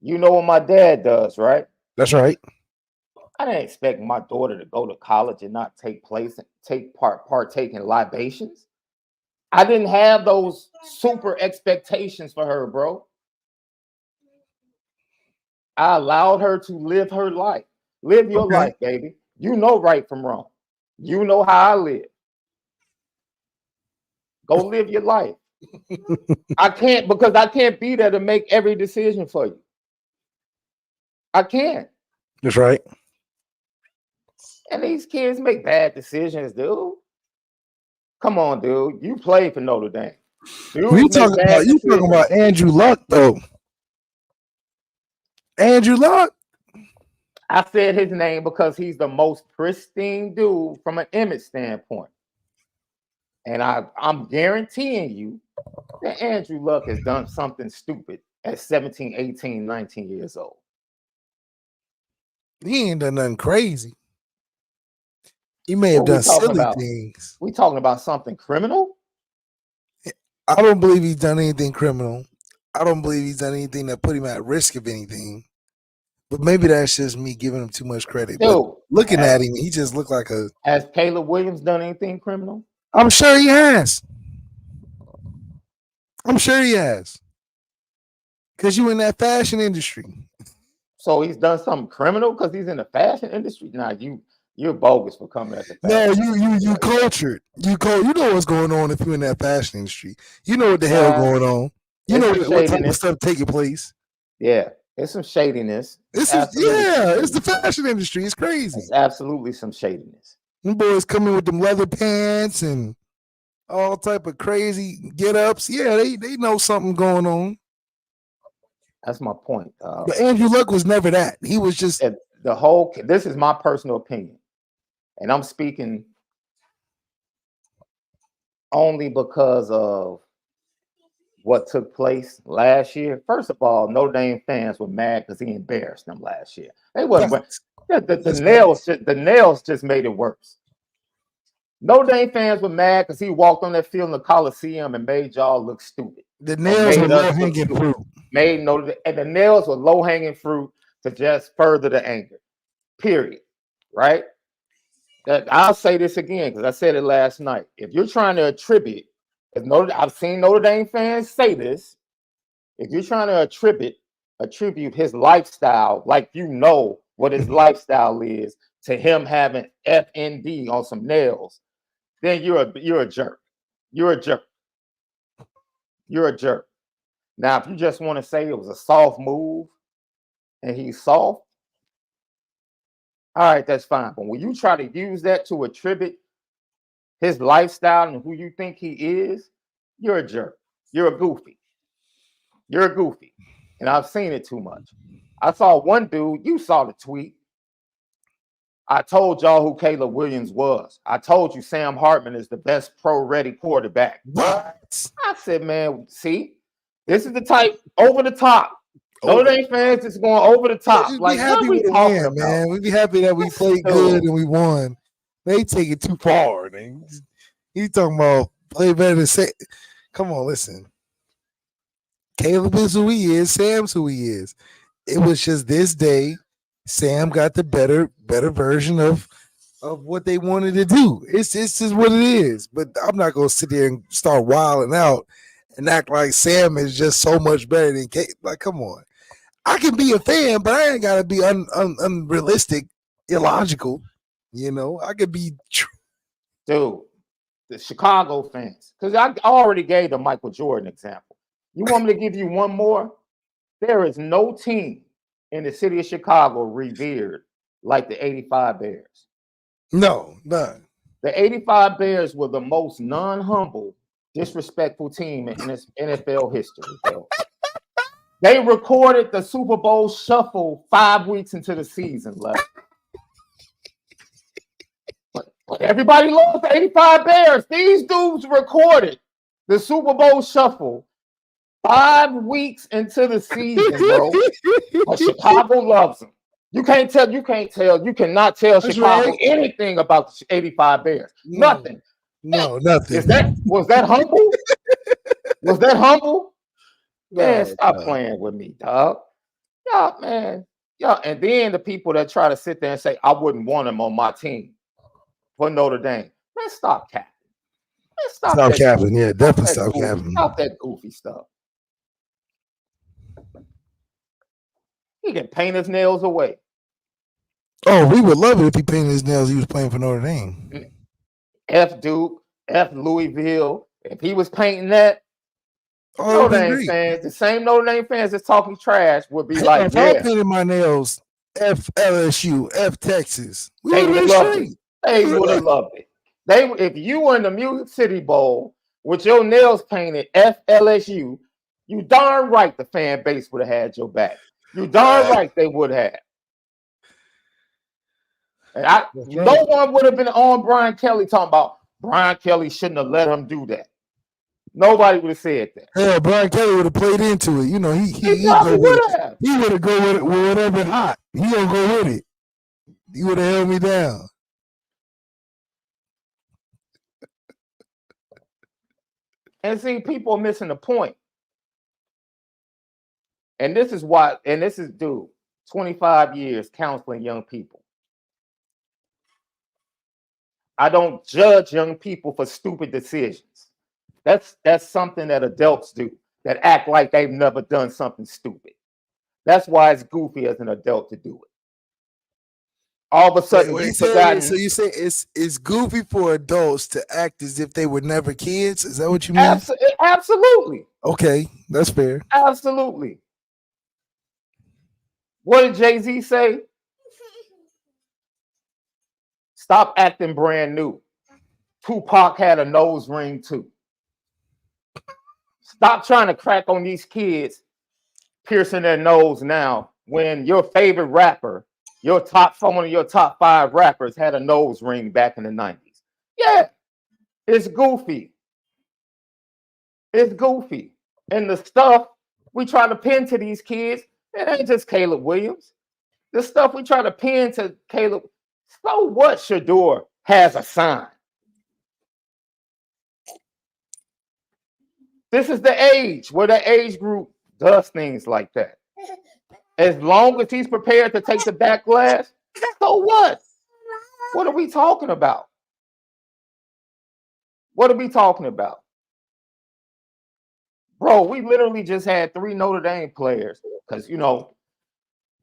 Speaker 1: You know what my dad does, right?
Speaker 2: That's right.
Speaker 1: I didn't expect my daughter to go to college and not partake in libations. I didn't have those super expectations for her, bro. I allowed her to live her life. Live your life, baby. You know right from wrong. You know how I live. Go live your life. I can't be there to make every decision for you. I can't.
Speaker 2: That's right.
Speaker 1: And these kids make bad decisions, dude. Come on, dude. You played for Notre Dame.
Speaker 2: You talking about Andrew Luck, though. Andrew Luck.
Speaker 1: I said his name because he's the most pristine dude from an image standpoint. And I'm guaranteeing you that Andrew Luck has done something stupid at 17, 18, 19 years old.
Speaker 2: He ain't done nothing crazy. He may have done silly things.
Speaker 1: We talking about something criminal?
Speaker 2: I don't believe he's done anything criminal. I don't believe he's done anything that put him at risk of anything. But maybe that's just me giving him too much credit. Dude, looking at him, he just looked like a...
Speaker 1: Has Caleb Williams done anything criminal?
Speaker 2: I'm sure he has. I'm sure he has. Because you in that fashion industry.
Speaker 1: So he's done something criminal because he's in the fashion industry? Nah, you're bogus for coming at the fashion.
Speaker 2: No, you cultured. You know what's going on if you're in that fashion industry. You know what the hell going on. You know what type of stuff taking place.
Speaker 1: Yeah. It's some shadiness.
Speaker 2: It's the fashion industry. It's crazy.
Speaker 1: It's absolutely some shadiness.
Speaker 2: Them boys coming with them leather pants and all type of crazy get-ups. Yeah, they know something going on.
Speaker 1: That's my point.
Speaker 2: But Andrew Luck was never that. He was just
Speaker 1: this is my personal opinion. And I'm speaking only because of what took place last year. First of all, Notre Dame fans were mad because he embarrassed them last year. They wasn't. The nails just made it worse. Notre Dame fans were mad because he walked on that field in the Coliseum and made y'all look stupid.
Speaker 2: The nails were low-hanging fruit.
Speaker 1: And the nails were low-hanging fruit to just further the anger. Period. Right? I'll say this again because I said it last night. If you're trying to attribute I've seen Notre Dame fans say this. If you're trying to attribute his lifestyle, like you know what his lifestyle is, to him having FND on some nails, then you're a jerk. You're a jerk. You're a jerk. Now, if you just want to say it was a soft move and he's soft, all right, that's fine. But when you try to use that to attribute his lifestyle and who you think he is, you're a jerk. You're a goofy. You're a goofy. And I've seen it too much. I saw one dude, you saw the tweet. I told y'all who Caleb Williams was. I told you Sam Hartman is the best pro-ready quarterback.
Speaker 2: What?
Speaker 1: I said, man, see, this is the type over the top. Notre Dame fans is going over the top.
Speaker 2: Just
Speaker 1: like,
Speaker 2: be happy
Speaker 1: what are we
Speaker 2: with
Speaker 1: talking
Speaker 2: win,
Speaker 1: about?
Speaker 2: man. We be happy that we played good and we won. They take it too far. Man. You talking about play better than say? Come on, listen. Caleb is who he is. Sam's who he is. It was just this day. Sam got the better version of what they wanted to do. It's just what it is. But I'm not gonna sit there and start wilding out and act like Sam is just so much better than Caleb. Like, come on. I can be a fan, but I ain't gotta be unrealistic, illogical. You know, I could be.
Speaker 1: Dude, the Chicago fans, because I already gave the Michael Jordan example. You want me to give you one more? There is no team in the city of Chicago revered like the 85 Bears.
Speaker 2: No, none.
Speaker 1: The 85 Bears were the most non-humble, disrespectful team in NFL history, bro. They recorded the Super Bowl shuffle 5 weeks into the season, left. But everybody loves the 85 Bears. These dudes recorded the Super Bowl shuffle 5 weeks into the season, bro. But Chicago loves them. You cannot tell
Speaker 2: That's
Speaker 1: Chicago
Speaker 2: right.
Speaker 1: anything about the 85 Bears.
Speaker 2: No.
Speaker 1: Nothing.
Speaker 2: No, nothing.
Speaker 1: Was that humble? Was that humble?
Speaker 2: No,
Speaker 1: Man, stop playing with me, dog. Yeah, man. Yeah, and then the people that try to sit there and say, I wouldn't want him on my team for Notre Dame. Man, stop capping. Man,
Speaker 2: stop capping. Yeah, definitely stop capping.
Speaker 1: Stop that goofy stuff. He can paint his nails away.
Speaker 2: Oh, we would love it if he painted his nails. He was playing for Notre Dame.
Speaker 1: F Duke, F Louisville. If he was painting that, Notre Dame fans, the same Notre Dame fans that's talking trash would be like,
Speaker 2: if I painted my nails, F LSU, F Texas.
Speaker 1: They would have loved it. They would have loved it. If you were in the Music City Bowl with your nails painted F LSU, you darn right the fan base would have had your back. You darn right they would have. And no one would have been on Brian Kelly talking about Brian Kelly shouldn't have let him do that. Nobody would have said that.
Speaker 2: Yeah, Brian Kelly would have played into it. You know, he would have go with it with whatever hot. He gonna go with it. He would have held me down.
Speaker 1: And see, people are missing the point. And this is why, and this is 25 years counseling young people. I don't judge young people for stupid decisions. That's something that adults do, that act like they've never done something stupid. That's why it's goofy as an adult to do it. All of a sudden,
Speaker 2: so you say it's goofy for adults to act as if they were never kids? Is that what you mean?
Speaker 1: Absolutely.
Speaker 2: Okay, that's fair.
Speaker 1: Absolutely. What did Jay-Z say? Stop acting brand new. Tupac had a nose ring too. Stop trying to crack on these kids piercing their nose now when your favorite rapper, one of your top 5 rappers had a nose ring back in the 90s. Yeah, it's goofy. It's goofy. And the stuff we try to pin to these kids, it ain't just Caleb Williams. The stuff we try to pin to Caleb, so what Shador has a sign? This is the age where the age group does things like that. As long as he's prepared to take the backlash, so what? What are we talking about? What are we talking about? Bro, we literally just had 3 Notre Dame players because, you know,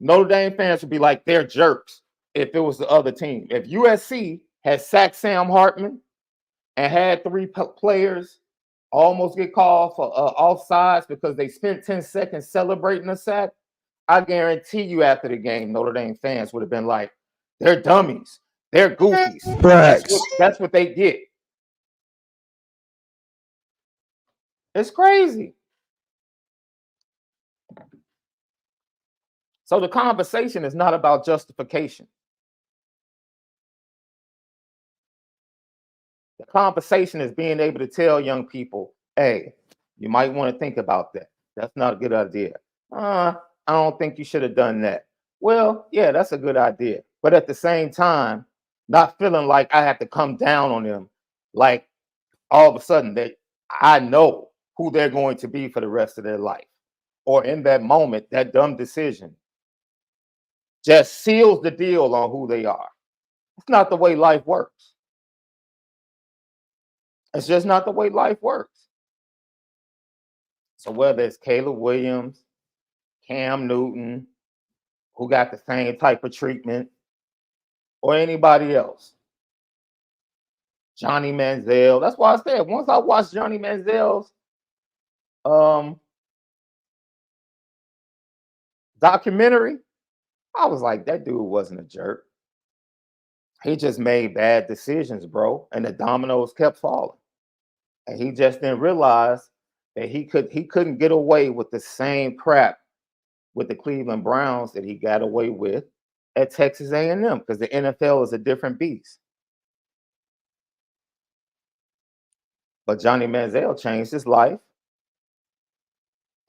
Speaker 1: Notre Dame fans would be like, they're jerks if it was the other team. If USC had sacked Sam Hartman and had 3 players almost get called for offsides because they spent 10 seconds celebrating a sack, I guarantee you after the game, Notre Dame fans would have been like, they're dummies. They're goofies. That's what they get. It's crazy. So the conversation is not about justification. The conversation is being able to tell young people, hey, you might want to think about that. That's not a good idea. I don't think you should have done that. Well, yeah, that's a good idea. But at the same time, not feeling like I have to come down on them, like all of a sudden I know who they're going to be for the rest of their life. Or in that moment, that dumb decision just seals the deal on who they are. It's not the way life works. It's just not the way life works. So whether it's Caleb Williams, Cam Newton, who got the same type of treatment, or anybody else, Johnny Manziel. That's why I said once I watched Johnny Manziel's documentary, I was like, that dude wasn't a jerk. He just made bad decisions, bro, and the dominoes kept falling. And he just didn't realize that he couldn't get away with the same crap with the Cleveland Browns that he got away with at Texas A&M, because the NFL is a different beast. But Johnny Manziel changed his life,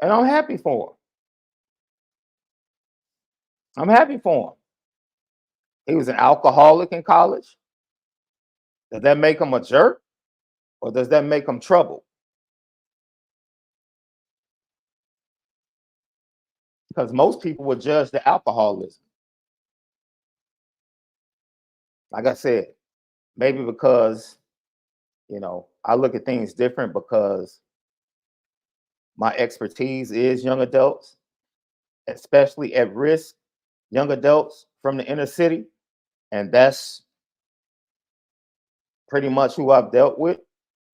Speaker 1: and I'm happy for him. I'm happy for him. He was an alcoholic in college. Does that make him a jerk, or does that make him trouble? Because most people would judge the alcoholism. Like I said, maybe because, you know, I look at things different because my expertise is young adults, especially at risk young adults from the inner city. And that's pretty much who I've dealt with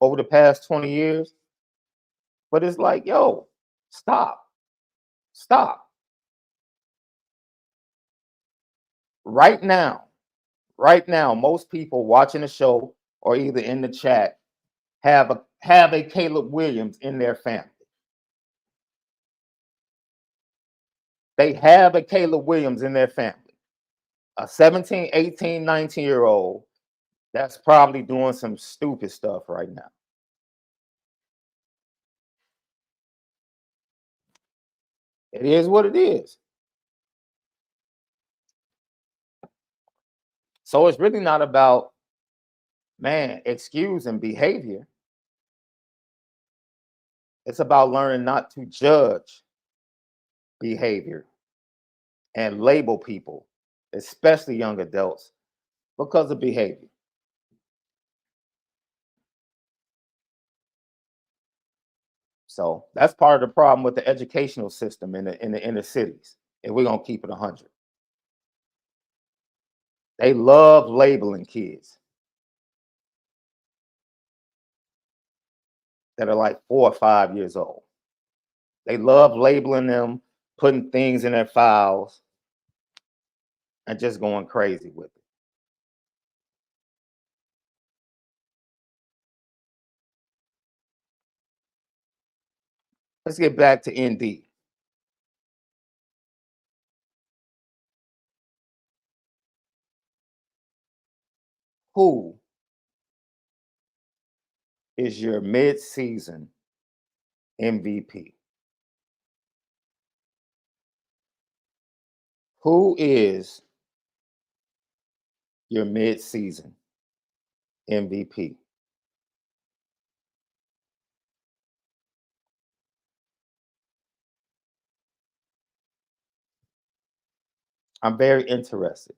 Speaker 1: over the past 20 years. But it's like, yo, stop. Right now, most people watching the show or either in the chat have a Caleb Williams in their family. They have a Caleb Williams in their family. A 17, 18, 19-year-old that's probably doing some stupid stuff right now. It is what it is. So it's really not about, man, excusing behavior. It's about learning not to judge behavior and label people, especially young adults, because of behavior. So that's part of the problem with the educational system in the inner cities. If we're gonna keep it 100, they love labeling kids that are like 4 or 5 years old. They love labeling them, putting things in their files, and just going crazy with it. Let's get back to ND. Who is your mid-season MVP? Who is your mid-season MVP? I'm very interested.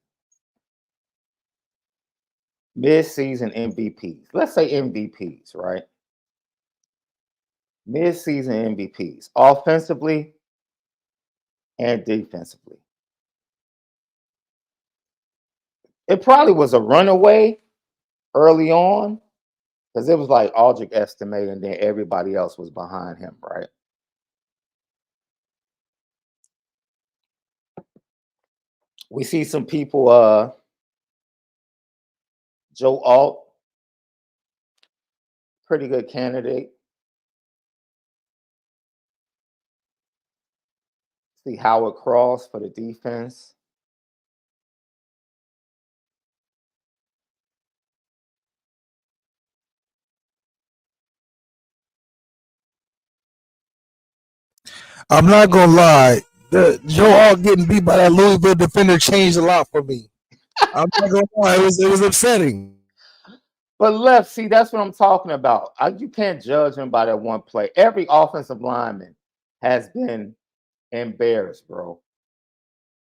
Speaker 1: Mid-season MVPs. Let's say MVPs, right? midseason MVPs, offensively and defensively. It probably was a runaway early on because it was like Aldrich Estime and then everybody else was behind him, right? We see some people, Joe Alt, pretty good candidate. See Howard Cross for the defense.
Speaker 2: I'm not gonna lie. The Joe Alt getting beat by that Louisville defender changed a lot for me. I'm not gonna lie, it was upsetting.
Speaker 1: But left, see, that's what I'm talking about. You can't judge him by that one play. Every offensive lineman has been embarrassed, bro.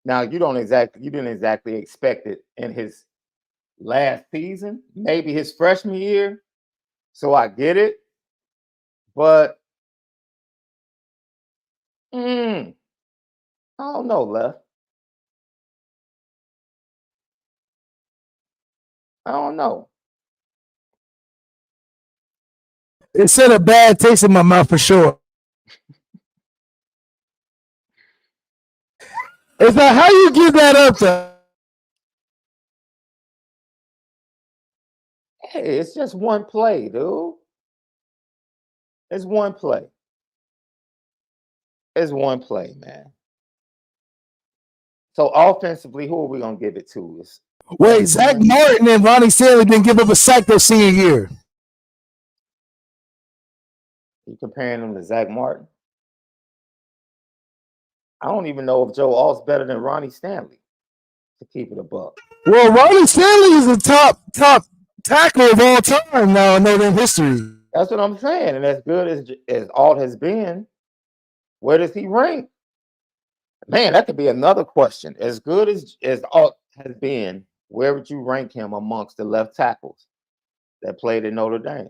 Speaker 1: Now you didn't exactly expect it in his last season, maybe his freshman year. So I get it, but I don't know, left. I don't know.
Speaker 2: It sent a bad taste in my mouth for sure. It's like, how you give that up to?
Speaker 1: Hey, it's just one play, dude. It's one play. It's one play, man. So offensively, who are we gonna give it to?
Speaker 2: Wait, Zach Martin and Ronnie Stanley didn't give up a sack their senior year.
Speaker 1: You comparing them to Zach Martin? I don't even know if Joe Alt's better than Ronnie Stanley. To keep it a buck.
Speaker 2: Well, Ronnie Stanley is the top tackle of all time now in Notre Dame history.
Speaker 1: That's what I'm saying. And as good as Alt has been, where does he rank? Man, that could be another question. As good as Alt has been, where would you rank him amongst the left tackles that played in Notre Dame?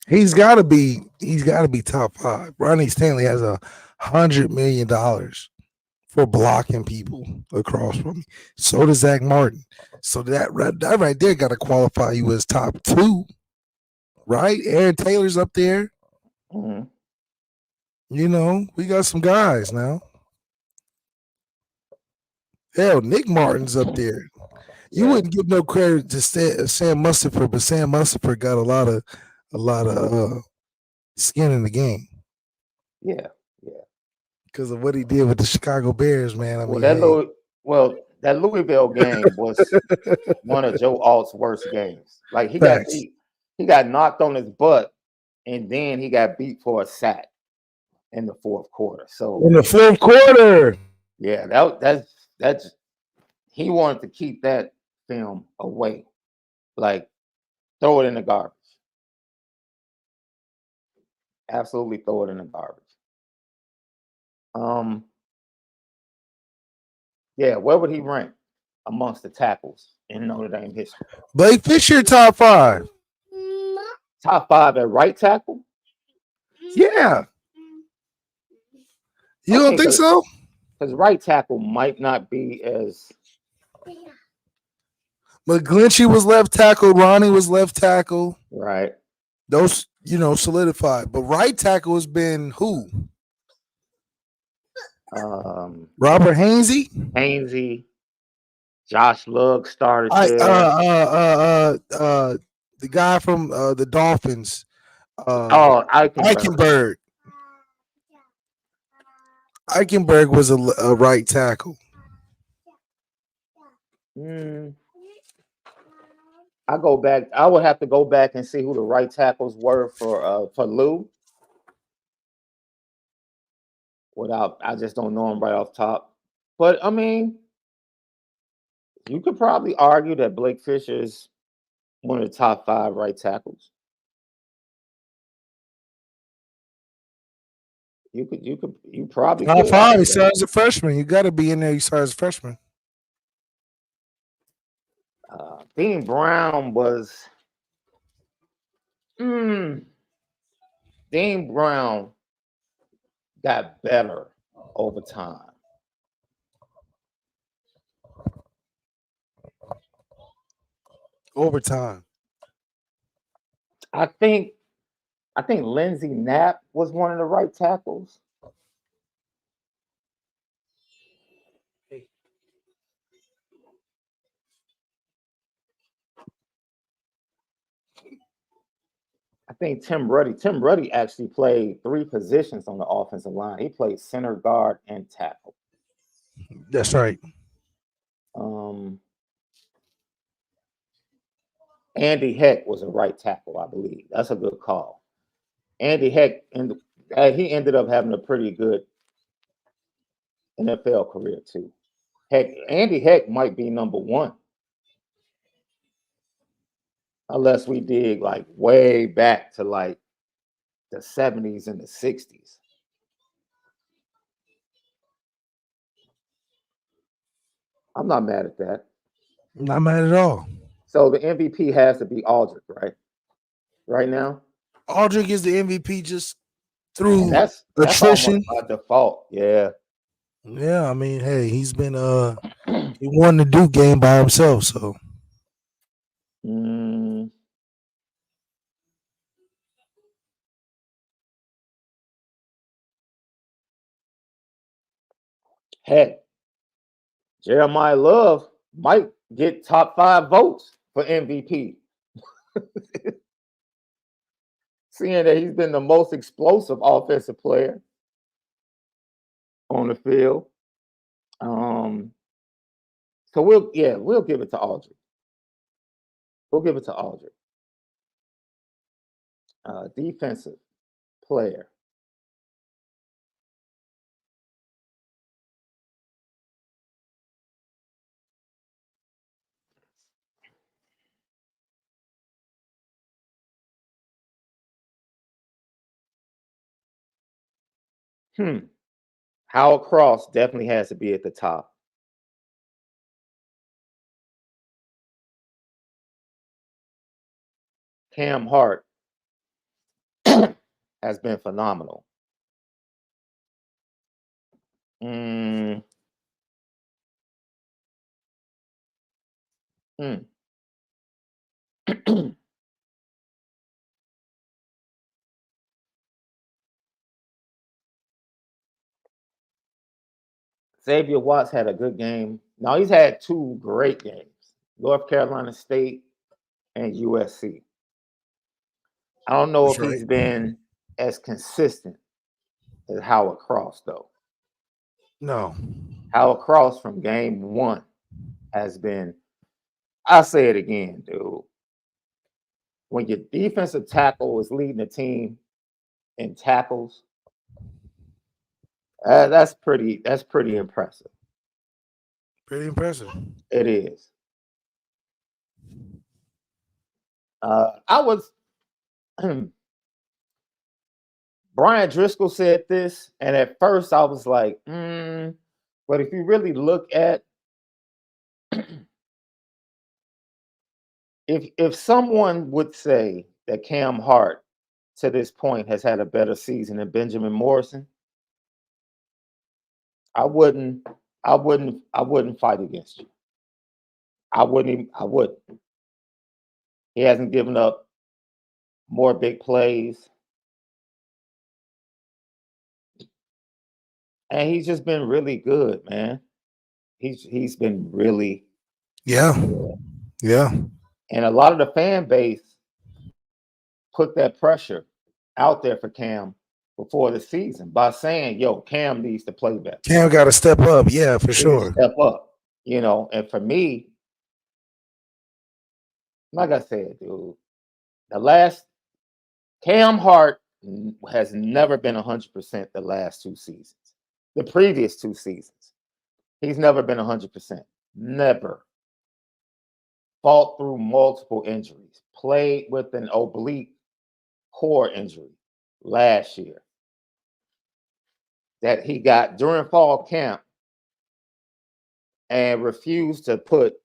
Speaker 2: He's got to be top 5. Ronnie Stanley has $100 million for blocking people across from me. So does Zach Martin. So that right there got to qualify you as top 2, right? Aaron Taylor's up there.
Speaker 1: Mm-hmm.
Speaker 2: You know, we got some guys now. Hell, Nick Martin's up there. You wouldn't give no credit to Sam Mustipher, but Sam Mustipher got a lot of skin in the game.
Speaker 1: Yeah.
Speaker 2: Because of what he did with the Chicago Bears, man.
Speaker 1: That Louisville game was one of Joe Alt's worst games. Like he got knocked on his butt, and then he got beat for a sack in the fourth quarter. So
Speaker 2: in the fourth quarter,
Speaker 1: yeah, that's he wanted to keep that film away, like throw it in the garbage. Absolutely throw it in the garbage. Yeah, where would he rank amongst the tackles in Notre Dame history?
Speaker 2: Blake Fisher, top 5.
Speaker 1: Top 5 at right tackle?
Speaker 2: Yeah. You don't think so?
Speaker 1: Because right tackle might not be as.
Speaker 2: McGlinchey was left tackle. Ronnie was left tackle.
Speaker 1: Right.
Speaker 2: Those, solidified. But right tackle has been who? Robert Hainsey.
Speaker 1: Josh Lugg started there.
Speaker 2: The guy from the Dolphins.
Speaker 1: Eichenberg.
Speaker 2: Eichenberg was a right tackle.
Speaker 1: I would have to go back and see who the right tackles were for Lou. I just don't know him right off top. But I mean, you could probably argue that Blake Fisher is one of the top 5 right tackles. You probably
Speaker 2: top 5. He started as a freshman. You got to be in there. You started as a freshman.
Speaker 1: Dean Brown was. Dean Brown got better over time.
Speaker 2: Over time.
Speaker 1: I think Lindsey Knapp was one of the right tackles. I think Tim Ruddy actually played 3 positions on the offensive line. He played center, guard, and tackle.
Speaker 2: That's right.
Speaker 1: Andy Heck was a right tackle, I believe. That's a good call. Andy Heck, and he ended up having a pretty good NFL career too. Andy Heck might be number 1, unless we dig like way back to like the 70s and the 60s. I'm not mad at that.
Speaker 2: Not mad at all.
Speaker 1: So the MVP has to be Aldridge, right? Right now,
Speaker 2: Aldridge is the MVP just through
Speaker 1: that's
Speaker 2: attrition.
Speaker 1: almost by default. Yeah.
Speaker 2: Yeah, I mean, hey, he's been he won the Duke game by himself, so
Speaker 1: Heck, Jeremiah Love might get top 5 votes for MVP. Seeing that he's been the most explosive offensive player on the field. So we'll give it to Aldridge. We'll give it to Aldridge. Defensive player. Howard Cross definitely has to be at the top. Cam Hart has been phenomenal. Xavier Watts had a good game. Now he's had 2 great games: North Carolina State and USC. I don't know if he's been as consistent as Howard Cross, though.
Speaker 2: no.
Speaker 1: Howard Cross from game 1 has been, I'll say it again, dude. When your defensive tackle is leading the team in tackles, that's pretty impressive.
Speaker 2: Pretty impressive.
Speaker 1: It is. I was Brian Driscoll said this, and at first I was like, but if you really look at if someone would say that Cam Hart to this point has had a better season than Benjamin Morrison, I wouldn't fight against you. I wouldn't. He hasn't given up more big plays. And he's just been really good, man. He's been really
Speaker 2: good. Yeah.
Speaker 1: And a lot of the fan base put that pressure out there for Cam before the season by saying, yo, Cam needs to play better.
Speaker 2: Cam got to step up. Yeah, for sure.
Speaker 1: Step up, and for me, like I said, dude, the last Cam Hart has never been 100% the last 2 seasons. The previous 2 seasons, he's never been 100%. Never. Fought through multiple injuries. Played with an oblique core injury last year that he got during fall camp and refused to put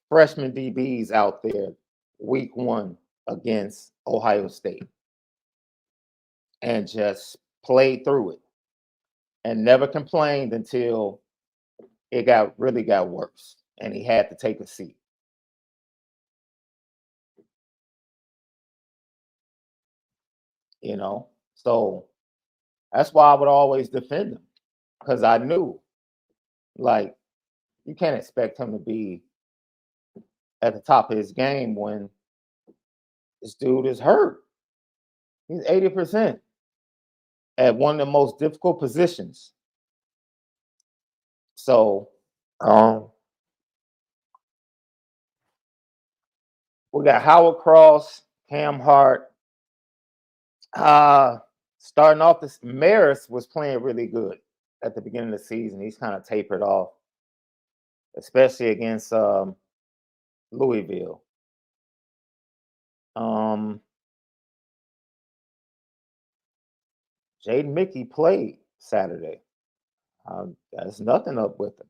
Speaker 1: freshman DBs out there week 1 against Ohio State. and just played through it and never complained until it really got worse and he had to take a seat. So that's why I would always defend him, because I knew, like, you can't expect him to be at the top of his game when this dude is hurt. He's 80% at one of the most difficult positions. So we got Howard Cross, Cam Hart. Starting off, this Maris was playing really good at the beginning of the season. He's kind of tapered off, especially against Louisville. Jaden Mickey played Saturday. There's nothing up with him.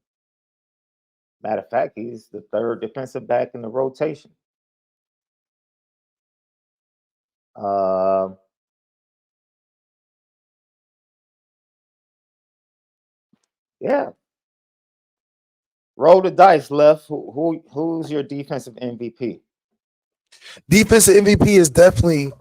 Speaker 1: Matter of fact, he's the third defensive back in the rotation. Yeah. Roll the dice, Left. Who's your defensive MVP?
Speaker 2: Defensive MVP is definitely,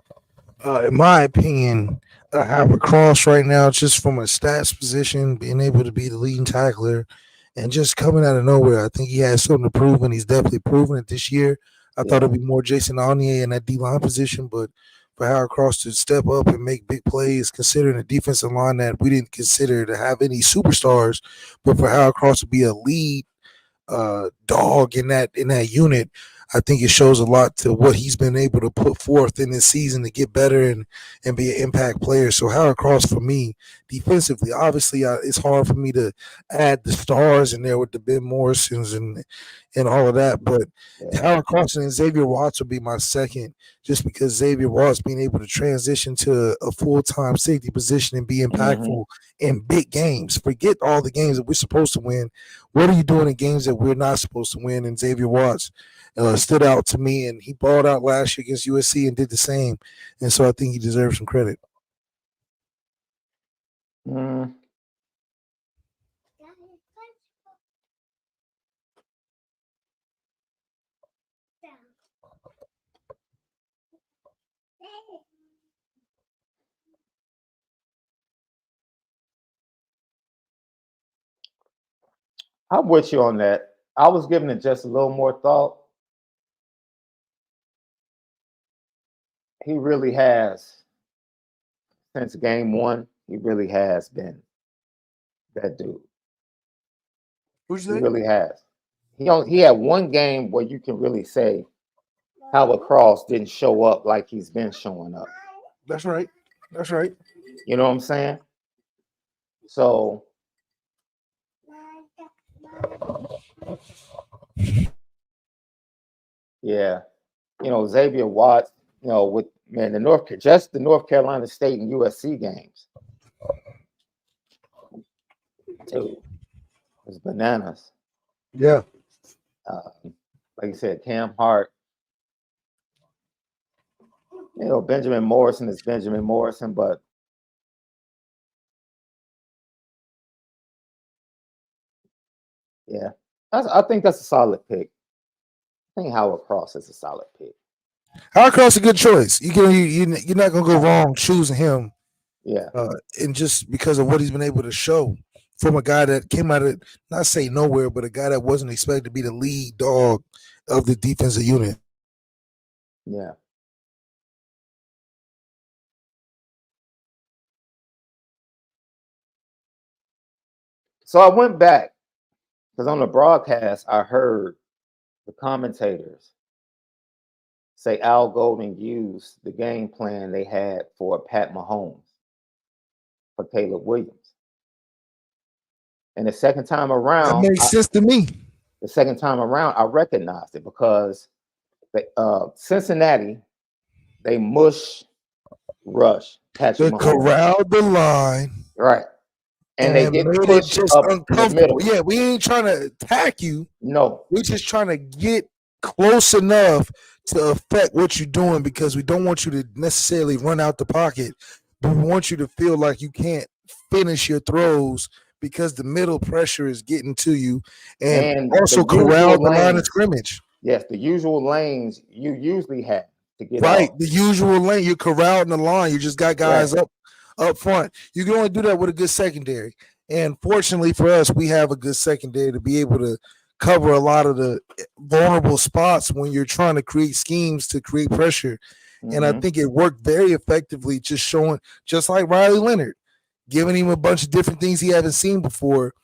Speaker 2: in my opinion, Howard Cross right now, just from a stats position, being able to be the leading tackler and just coming out of nowhere. I think he has something to prove, and he's definitely proven it this year. I thought it'd be more Jason Onier in that D-line position, but for Howard Cross to step up and make big plays, considering a defensive line that we didn't consider to have any superstars, but for Howard Cross to be a lead dog in that unit, I think it shows a lot to what he's been able to put forth in this season to get better and be an impact player. So Howard Cross, for me, defensively, obviously it's hard for me to add the stars in there with the Ben Morrisons and all of that, but Howard Cross and Xavier Watts will be my second, just because Xavier Watts being able to transition to a full-time safety position and be impactful in big games. Forget all the games that we're supposed to win. What are you doing in games that we're not supposed to win? And Xavier Watts stood out to me, and he balled out last year against USC and did the same. And so I think he deserves some credit.
Speaker 1: I'm with you on that. I was giving it just a little more thought. He really has, since game one, he really has been that dude.
Speaker 2: Who's
Speaker 1: he really has. He had one game where you can really say Howard Cross didn't show up like he's been showing up.
Speaker 2: That's right. That's right.
Speaker 1: You know what I'm saying? So yeah, Xavier Watts, with the North Carolina State and USC games, dude, it was bananas.
Speaker 2: Yeah.
Speaker 1: Like you said, Cam Hart. Benjamin Morrison is Benjamin Morrison, but yeah, I think that's a solid pick. I think Howard Cross is a solid pick.
Speaker 2: Howard Cross is a good choice. You're not gonna go wrong choosing him.
Speaker 1: Yeah.
Speaker 2: And just because of what he's been able to show from a guy that came out of, not say nowhere, but a guy that wasn't expected to be the lead dog of the defensive unit.
Speaker 1: Yeah. So I went back because on the broadcast, I heard the commentators say Al Golden used the game plan they had for Pat Mahomes for Caleb Williams. And the second time around,
Speaker 2: that makes sense to me.
Speaker 1: The second time around, I recognized it because Cincinnati, they rush Patrick Mahomes.
Speaker 2: Corralled the line.
Speaker 1: Right. And they get pushed
Speaker 2: just
Speaker 1: up
Speaker 2: uncomfortable. Yeah, we ain't trying to attack you.
Speaker 1: No.
Speaker 2: We're just trying to get close enough to affect what you're doing, because we don't want you to necessarily run out the pocket, but we want you to feel like you can't finish your throws because the middle pressure is getting to you, and
Speaker 1: And the
Speaker 2: also corral
Speaker 1: usual
Speaker 2: the line of
Speaker 1: lanes,
Speaker 2: scrimmage.
Speaker 1: yes, the usual lanes you usually have to get
Speaker 2: Right,
Speaker 1: off.
Speaker 2: the usual lane. You're corralling the line. You just got
Speaker 1: Right.
Speaker 2: guys up front. You can only do that with a good secondary. And fortunately for us, we have a good secondary to be able to cover a lot of the vulnerable spots when you're trying to create schemes to create pressure. And I
Speaker 1: Mm-hmm.
Speaker 2: think it worked very effectively, just showing, just like Riley Leonard, giving him a bunch of different things he haven't seen before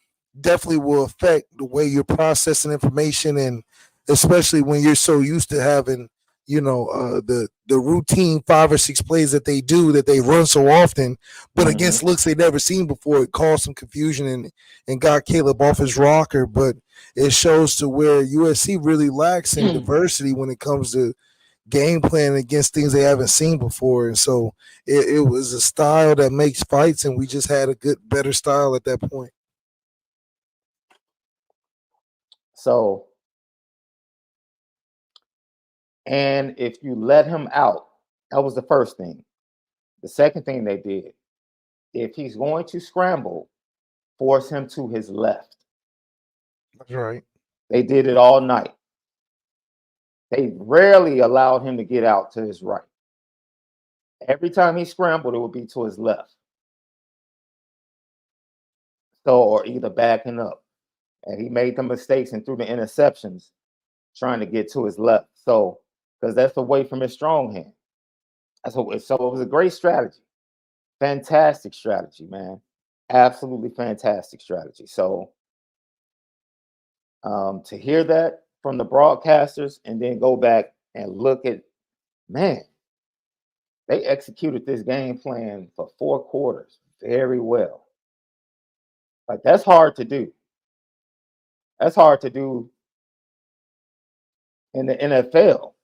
Speaker 2: definitely will affect the way you're processing information, and especially when you're so used to having the routine 5 or 6 plays that they run so often, but
Speaker 1: Mm-hmm.
Speaker 2: against looks they never seen before. It caused some confusion and got Caleb off his rocker. But it shows to where USC really lacks in diversity when it comes to game plan against things they haven't seen before. And so it was a style that makes fights, and we just had a better style at that point.
Speaker 1: So, and if you let him out, that was the first thing. The second thing they did, if he's going to scramble, force him to his left.
Speaker 2: That's right.
Speaker 1: They did it all night. They rarely allowed him to get out to his right. Every time he scrambled, it would be to his left. So, or either backing up. And he made the mistakes and threw the interceptions trying to get to his left. So, because that's away from his strong hand. So it was a great strategy. Fantastic strategy, man. Absolutely fantastic strategy. So, to hear that from the broadcasters and then go back and look at, man, they executed this game plan for 4 quarters very well. Like, that's hard to do. That's hard to do in the NFL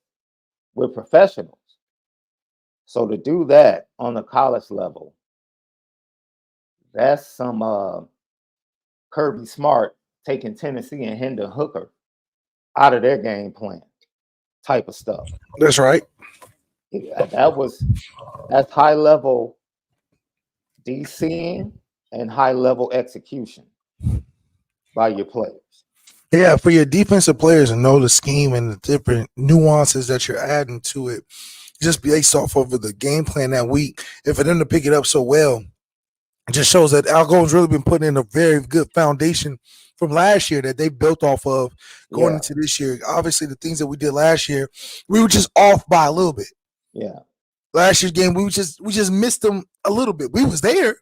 Speaker 1: with professionals. So to do that on the college level, that's some Kirby Smart taking Tennessee and Hendon Hooker out of their game plan type of stuff.
Speaker 2: That's right.
Speaker 1: That's high level DCing and high level execution by your players.
Speaker 2: Yeah, for your defensive players to know the scheme and the different nuances that you're adding to it, just based off of the game plan that week, and for them to pick it up so well, it just shows that Algon's really been putting in a very good foundation from last year that they built off of going
Speaker 1: Yeah,
Speaker 2: into this year. Obviously, the things that we did last year, we were just off by a little bit.
Speaker 1: yeah,
Speaker 2: Last year's game, we just missed them a little bit. We was there,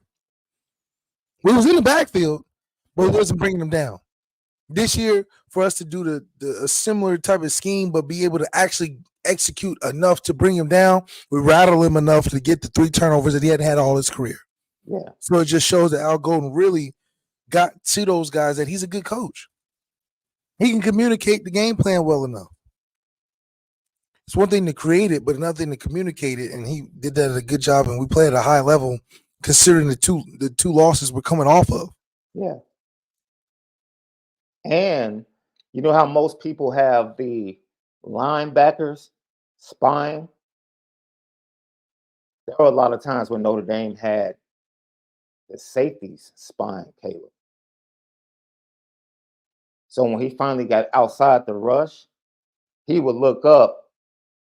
Speaker 2: we was in the backfield, but we
Speaker 1: yeah,
Speaker 2: wasn't bringing them down. This year, for us to do a similar type of scheme, but be able to actually execute enough to bring him down, we rattle him enough to get the 3 turnovers that he hadn't had all his career.
Speaker 1: yeah.
Speaker 2: So it just shows that Al Golden really got to those guys that he's a good coach. He can communicate the game plan well enough. It's one thing to create it, but another thing to communicate it, and he did that at a good job. And we play at a high level, considering the two losses we're coming off of.
Speaker 1: Yeah. And you know how most people have the linebackers spying? There were a lot of times when Notre Dame had the safeties spying Caleb. So when he finally got outside the rush, he would look up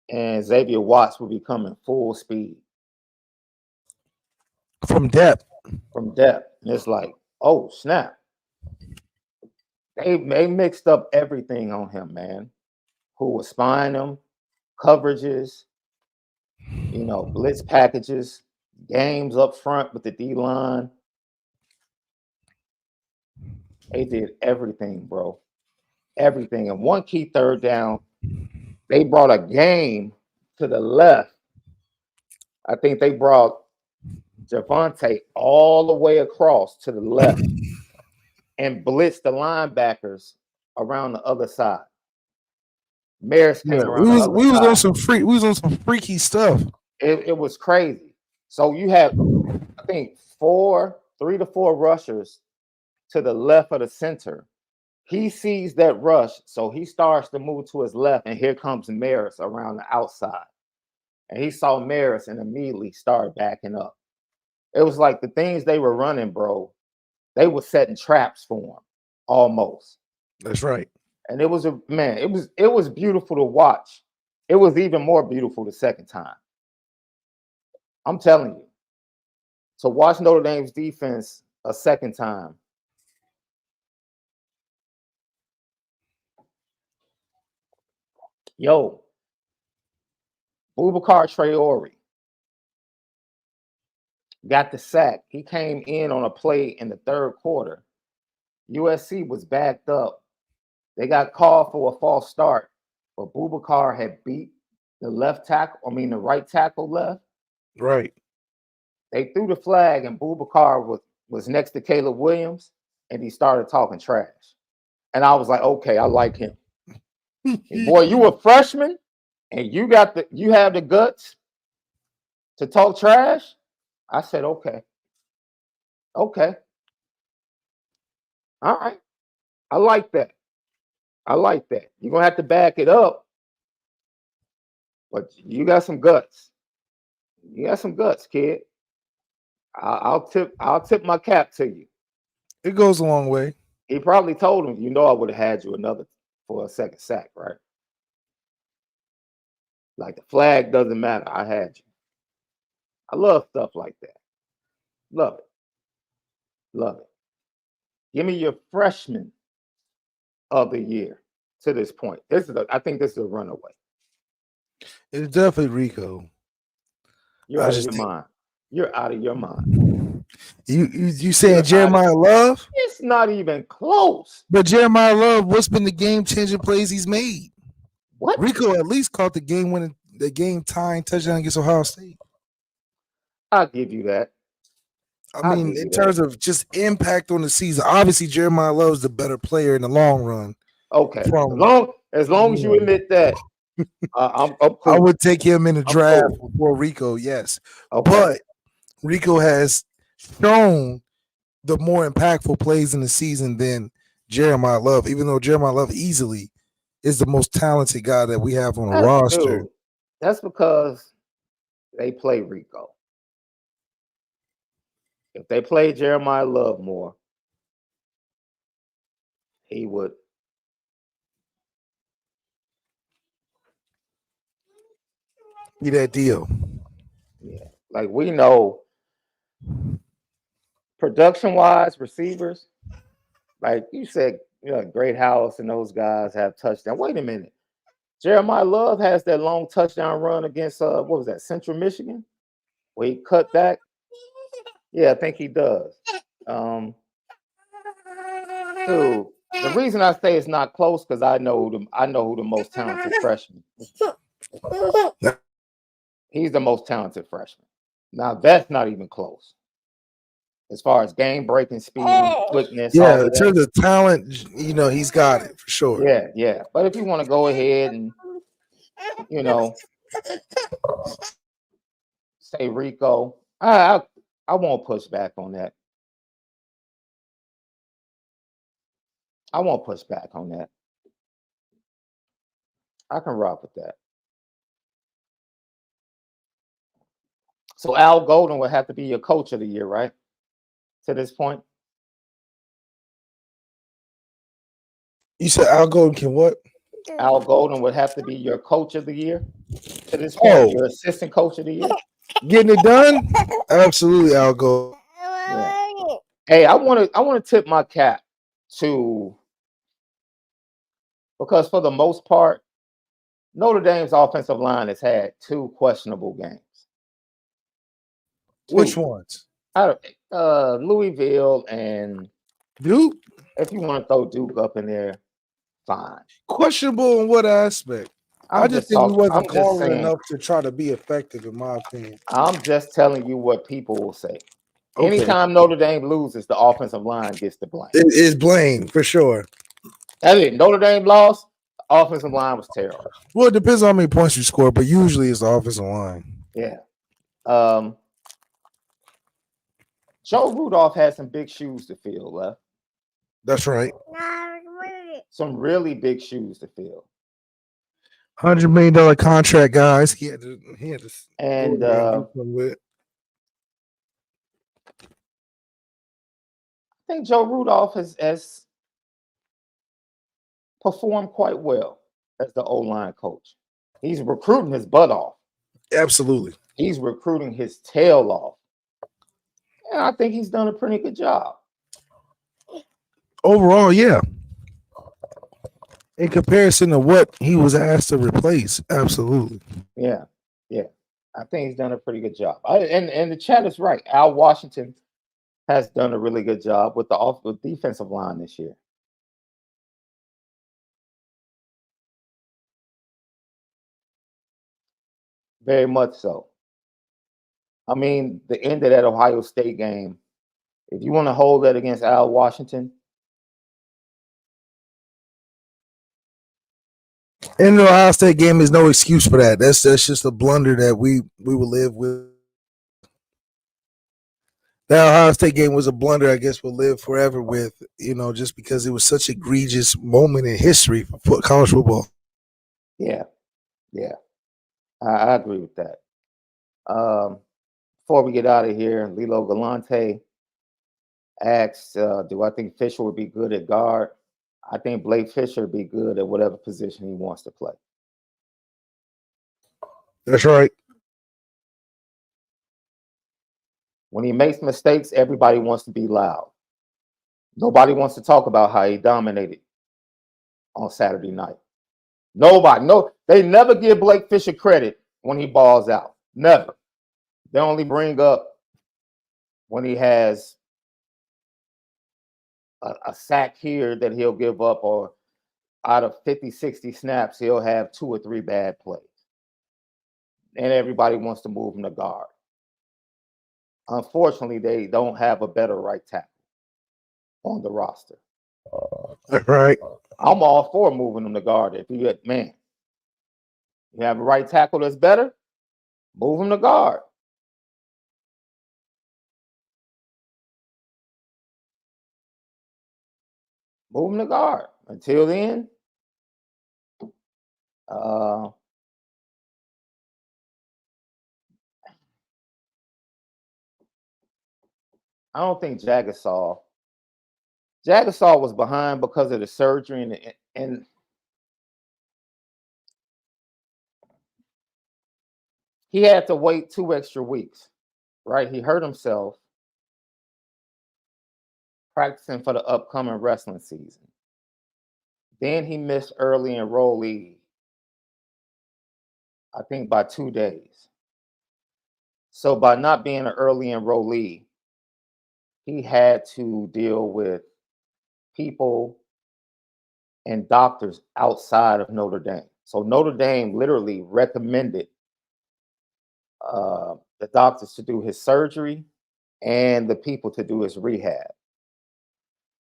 Speaker 1: and Xavier Watts would be coming full speed
Speaker 2: From depth.
Speaker 1: from depth. And it's like, oh, snap. They mixed up everything on him, man. Who was spying him, coverages, blitz packages, games up front with the D line. They did everything, bro. Everything. And one key third down, they brought a game to the left. I think they brought Javonte all the way across to the left and blitzed the linebackers around the other side. Maris
Speaker 2: Yeah,
Speaker 1: came around the other
Speaker 2: we was on
Speaker 1: side.
Speaker 2: some freaky stuff.
Speaker 1: It was crazy. So you have, I think, 3 to 4 rushers to the left of the center. He sees that rush, so he starts to move to his left, and here comes Maris around the outside. And he saw Maris and immediately started backing up. It was like the things they were running, bro. They were setting traps for him, almost.
Speaker 2: That's right.
Speaker 1: And it was it was beautiful to watch. It was even more beautiful the second time. I'm telling you, to watch Notre Dame's defense a second time. Yo, Boubacar Traore got the sack. He came in on a play in the third quarter. USC was backed up. They got called for a false start, but Boubacar had beat the the right tackle left.
Speaker 2: Right.
Speaker 1: They threw the flag, and Boubacar was next to Caleb Williams, and he started talking trash. And I was like, okay, I like him. Boy, you a freshman, and you have the guts to talk trash. I said, okay. Okay. All right. I like that. I like that. You're gonna have to back it up, but you got some guts. You got some guts, kid. I'll tip my cap to you.
Speaker 2: It goes a long way.
Speaker 1: He probably told him, you know, I would have had you another for a second sack, right? Like the flag doesn't matter. I had you. I love stuff like that. Love it. Love it. Give me your freshman of the year to this point. I think this is a runaway.
Speaker 2: It's definitely Rico.
Speaker 1: You're out of your mind. You're out of your mind.
Speaker 2: You saying Jeremiah Love?
Speaker 1: It's not even close.
Speaker 2: But Jeremiah Love, what's been the game-changing plays he's made?
Speaker 1: What?
Speaker 2: Rico at least caught the game-tying touchdown against Ohio State.
Speaker 1: I'll give you that.
Speaker 2: I mean, in terms of just impact on the season, obviously Jeremiah Love is the better player in the long run.
Speaker 1: Okay. As long as you admit that, I'm cool.
Speaker 2: I would take him in the draft before Rico, yes. Okay. But Rico has shown the more impactful plays in the season than Jeremiah Love, even though Jeremiah Love easily is the most talented guy that we have on the roster.
Speaker 1: Dude, that's because they play Rico. If they play Jeremiah Love more, he would.
Speaker 2: Be that deal.
Speaker 1: Yeah. Like we know production-wise, receivers, like you said, Great House and those guys have touchdown. Wait a minute. Jeremiah Love has that long touchdown run against what was that, Central Michigan? Where he cut back. Yeah, I think he does. Dude, the reason I say it's not close because I know who the most talented freshman is. He's the most talented freshman. Now that's not even close. As far as game breaking speed, quickness.
Speaker 2: Yeah, in terms of talent, he's got it for sure.
Speaker 1: Yeah, yeah. But if you want to go ahead and say Rico, I won't push back on that. I won't push back on that. I can rock with that. So Al Golden would have to be your coach of the year, right? To this point.
Speaker 2: You said Al Golden can what?
Speaker 1: Al Golden would have to be your coach of the year to this point. Your assistant coach of the year.
Speaker 2: Getting it done? Absolutely, Al Golden.
Speaker 1: Yeah. Hey, I want to tip my cap to, because for the most part, Notre Dame's offensive line has had 2 questionable games.
Speaker 2: Which ones?
Speaker 1: Louisville and
Speaker 2: Duke.
Speaker 1: If you want to throw Duke up in there, fine.
Speaker 2: Questionable in what aspect? I just think he wasn't calling enough to try to be effective, in my opinion.
Speaker 1: I'm just telling you what people will say. Okay. Anytime Notre Dame loses, the offensive line gets the blame.
Speaker 2: It is blame for sure.
Speaker 1: That's it. Notre Dame lost. The offensive line was terrible.
Speaker 2: Well, it depends on how many points you score, but usually it's the offensive line.
Speaker 1: Yeah. Joe Rudolph had some big shoes to fill, left.
Speaker 2: That's right.
Speaker 1: Some really big shoes to fill.
Speaker 2: $100 million contract, guys. He had to. And
Speaker 1: I think Joe Rudolph has performed quite well as the O-line coach. He's recruiting his butt off.
Speaker 2: Absolutely.
Speaker 1: He's recruiting his tail off. And I think he's done a pretty good job.
Speaker 2: Overall, yeah. In comparison to what he was asked to replace, absolutely.
Speaker 1: Yeah, yeah. I think he's done a pretty good job. And the chat is right. Al Washington has done a really good job with the defensive line this year. Very much so. I mean, the end of that Ohio State game, if you want to hold that against Al Washington,
Speaker 2: and the Ohio State game is no excuse for that. That's just a blunder that we will live with. That Ohio State game was a blunder, I guess we'll live forever with, just because it was such an egregious moment in history for college football.
Speaker 1: Yeah, yeah. I agree with that. Before we get out of here, Lilo Galante asked, do I think Fisher would be good at guard? I think Blake Fisher would be good at whatever position he wants to play.
Speaker 2: That's right.
Speaker 1: When he makes mistakes, everybody wants to be loud. Nobody wants to talk about how he dominated on Saturday night. Nobody. No, they never give Blake Fisher credit when he balls out. Never. They only bring up when he has a sack here that he'll give up, or out of 50, 60 snaps, he'll have 2 or 3 bad plays. And everybody wants to move him to guard. Unfortunately, they don't have a better right tackle on the roster.
Speaker 2: Right.
Speaker 1: I'm all for moving him to guard. If you have a right tackle that's better, move him to guard. Move him to guard. Until then, I don't think Jagasaw was behind because of the surgery, and he had to wait 2 extra weeks, right? He hurt himself practicing for the upcoming wrestling season. Then he missed early enrollee, I think by 2 days. So by not being an early enrollee, he had to deal with people and doctors outside of Notre Dame. So Notre Dame literally recommended the doctors to do his surgery and the people to do his rehab.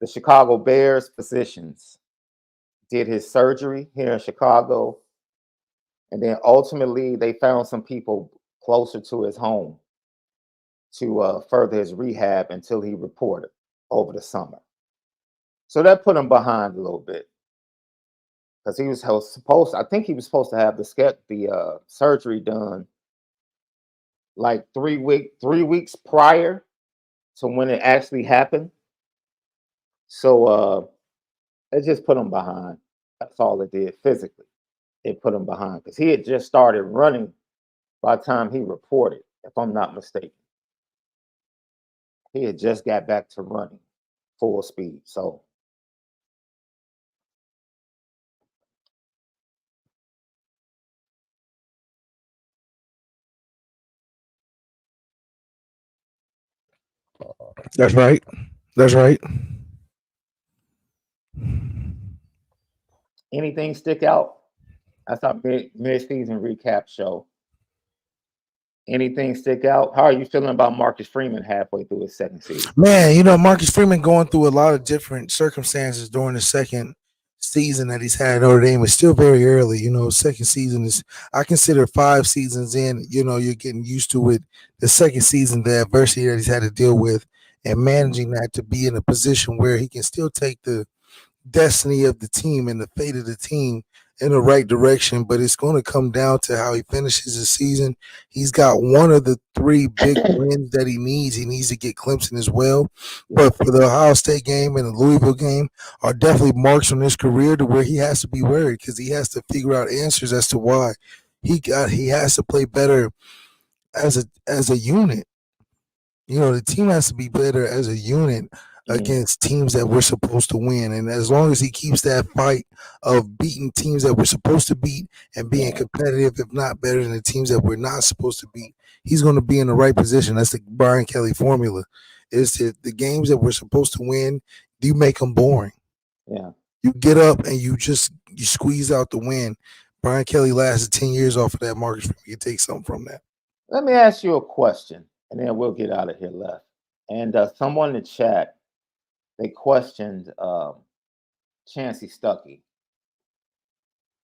Speaker 1: The Chicago Bears physicians did his surgery here in Chicago, and then ultimately they found some people closer to his home to further his rehab until he reported over the summer. So that put him behind a little bit, because he was supposed to have the surgery done like 3 weeks prior to when it actually happened. So it just put him behind. That's all it did physically. It put him behind because he had just started running by the time he reported, if I'm not mistaken. He had just got back to running full speed. So
Speaker 2: That's right. That's right.
Speaker 1: anything stick out? That's our mid-season recap show. Anything stick out? How are you feeling about Marcus Freeman halfway through his second season?
Speaker 2: Man, Marcus Freeman going through a lot of different circumstances during the second season that he's had at Notre Dame. It's still very early. Second season is, I consider 5 seasons in, you're getting used to it. The second season, the adversity that he's had to deal with and managing that to be in a position where he can still take the destiny of the team and the fate of the team in the right direction, but it's going to come down to how he finishes the season. He's got one of the three big wins that he needs. He needs to get Clemson as well. But for the Ohio State game and the Louisville game are definitely marks on his career to where he has to be worried because he has to figure out answers as to why he has to play better as a unit. You know, the team has to be better as a unit against teams that we're supposed to win. And as long as he keeps that fight of beating teams that we're supposed to beat and being competitive, if not better than the teams that we're not supposed to beat, he's going to be in the right position. That's the Brian Kelly formula. Is that the games that we're supposed to win, you make them boring.
Speaker 1: Yeah.
Speaker 2: You get up and you squeeze out the win. Brian Kelly lasted 10 years off of that. Marcus, you take something from that.
Speaker 1: Let me ask you a question, and then we'll get out of here, Left. And someone in the chat, they questioned Chancey Stuckey,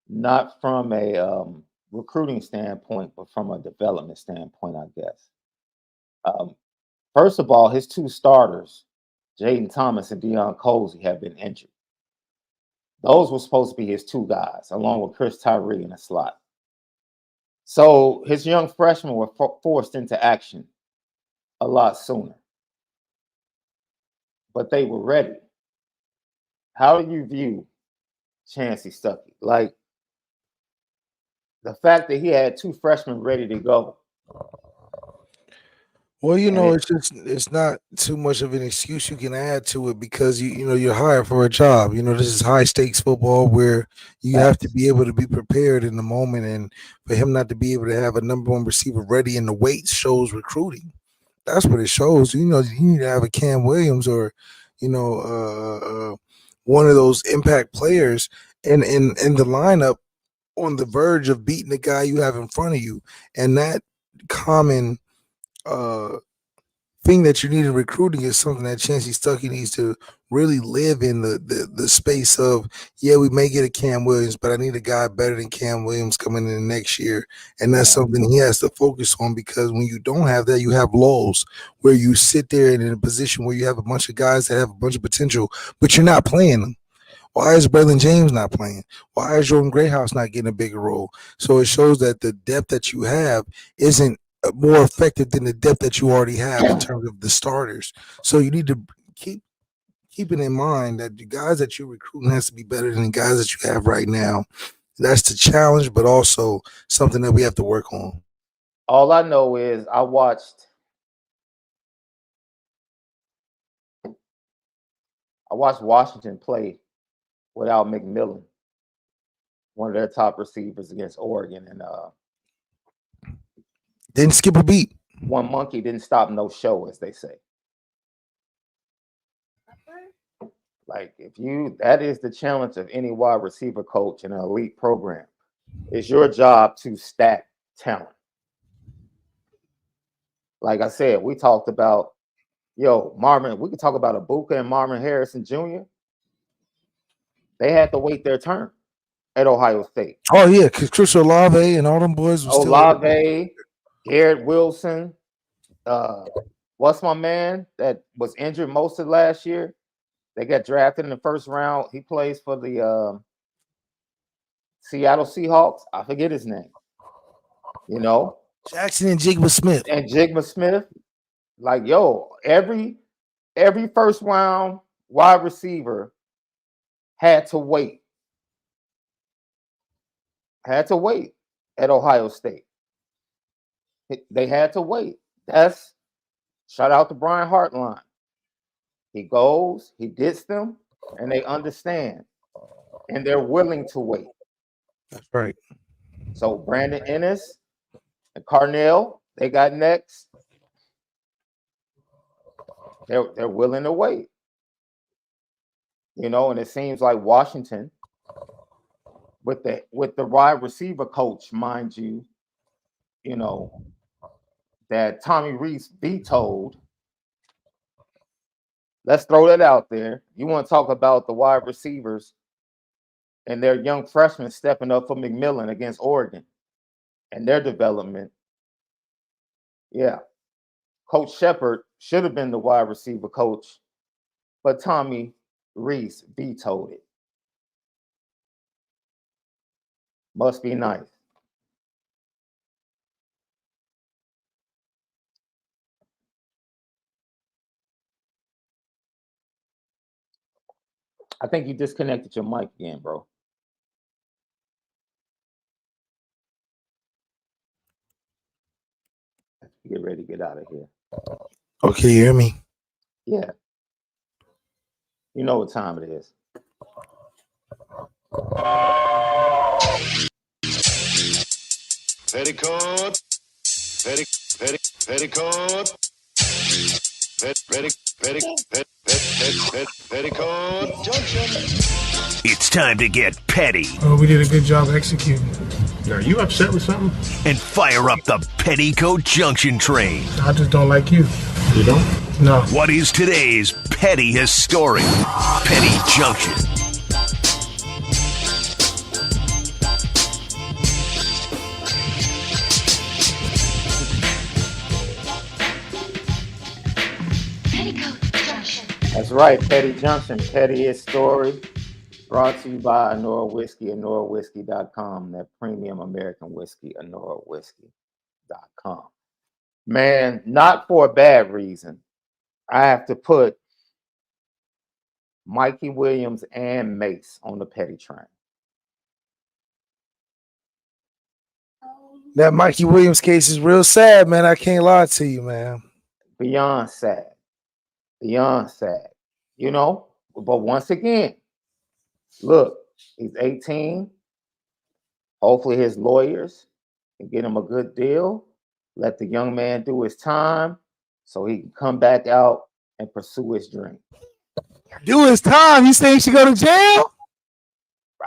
Speaker 1: not from a recruiting standpoint, but from a development standpoint, I guess. First of all, his two starters, Jaden Thomas and Deion Colsey, have been injured. Those were supposed to be his two guys, along with Chris Tyree in the slot. So his young freshmen were forced into action a lot sooner. But they were ready. How do you view Chancey Stuckey? Like, the fact that he had two freshmen ready to go.
Speaker 2: Well, you know, it's not too much of an excuse you can add to it because you're hired for a job. You know, this is high stakes football where you have to be able to be prepared in the moment, and for him not to be able to have a number one receiver ready in the weight shows recruiting. That's what it shows. You know, you need to have a Cam Williams or, one of those impact players in the lineup on the verge of beating the guy you have in front of you, and that common thing that you need in recruiting is something that Chancey Stuckey needs to really live in the space of, we may get a Cam Williams, but I need a guy better than Cam Williams coming in next year. And that's something he has to focus on, because when you don't have that, you have lulls where you sit there in a position where you have a bunch of guys that have a bunch of potential, but you're not playing them. Why is Braylon James not playing? Why is Jordan Grayhouse not getting a bigger role? So it shows that the depth that you have isn't more effective than the depth that you already have in terms of the starters. So you need to keep it in mind that the guys that you're recruiting has to be better than the guys that you have right now. That's the challenge, but also something that we have to work on.
Speaker 1: All I know is I watched Washington play without McMillan, one of their top receivers, against Oregon, and
Speaker 2: didn't skip a beat.
Speaker 1: One monkey didn't stop no show, as they say. Like, that is the challenge of any wide receiver coach in an elite program. It's your job to stack talent. Like I said, we talked about, Marvin, we could talk about Abuka and Marvin Harrison Jr. They had to wait their turn at Ohio State.
Speaker 2: Oh, yeah, because Chris Olave and all them boys were still
Speaker 1: Olave, Garrett Wilson, what's my man that was injured most of last year? They got drafted in the first round. He plays for the Seattle Seahawks. I forget his name.
Speaker 2: Jackson and Jigma
Speaker 1: Smith. Like, every first round wide receiver had to wait at Ohio State. They had to wait. That's shout out to Brian Hartline. He goes, he gets them, and they understand, and they're willing to wait.
Speaker 2: That's right.
Speaker 1: So Brandon Ennis and Carnell, they got next. They're willing to wait. And it seems like Washington, with the wide receiver coach, mind you, that Tommy Rees vetoed. Let's throw that out there. You want to talk about the wide receivers and their young freshmen stepping up for McMillan against Oregon and their development. Yeah. Coach Shepard should have been the wide receiver coach, but Tommy Rees vetoed it. Must be nice. I think you disconnected your mic again, bro. Get ready to get out of here.
Speaker 2: Okay, you hear me?
Speaker 1: Yeah. You know what time it is.
Speaker 3: Petticoat. Petticoat. Petticoat Junction.
Speaker 4: It's time to get petty.
Speaker 5: Oh, we did a good job executing.
Speaker 6: Are you upset with something?
Speaker 4: And fire up the Petticoat Junction train.
Speaker 5: I just don't like you.
Speaker 6: You don't?
Speaker 5: No.
Speaker 4: What is today's petty story? Petty Junction.
Speaker 1: That's right, Petty Junction, pettiest story. Brought to you by ONORA Whiskey, ONORAWhiskey.com, that premium American whiskey, ONORAWhiskey.com. Man, not for a bad reason. I have to put Mikey Williams and Mace on the petty train.
Speaker 2: That Mikey Williams case is real sad, man. I can't lie to you, man.
Speaker 1: Beyond sad. Beyond sad. You know, but once again, look, he's 18. Hopefully his lawyers can get him a good deal. Let the young man do his time so he can come back out and pursue his dream.
Speaker 2: Do his time. You say he should go to jail?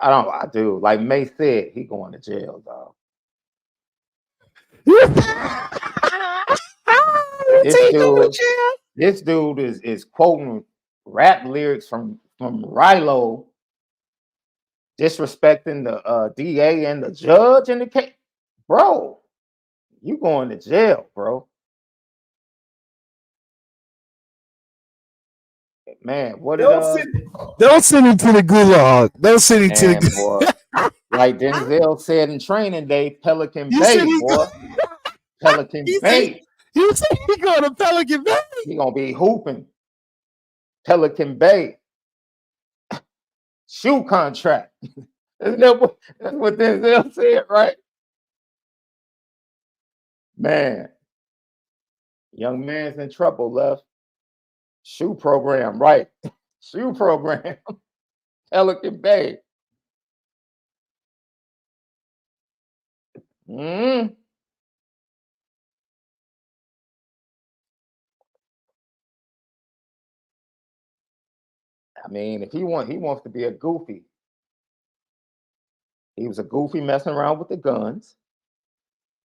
Speaker 1: I do. Like May said, he going to jail, dog. This dude is quoting rap lyrics from Rilo, disrespecting the DA and the judge in the case. Bro, you going to jail, bro. Man, what
Speaker 2: don't send him to the gulag. Don't send him to the gulag.
Speaker 1: Like Denzel said in Training Day, Pelican Bay, boy. Pelican Bay.
Speaker 2: You said he going to Pelican Bay?
Speaker 1: He gonna be hooping. Pelican Bay. Shoe contract. That's what Denzel said, right? Man. Young man's in trouble, left. Shoe program, right? Shoe program. Pelican Bay. I mean, if he wants to be a goofy. He was a goofy messing around with the guns.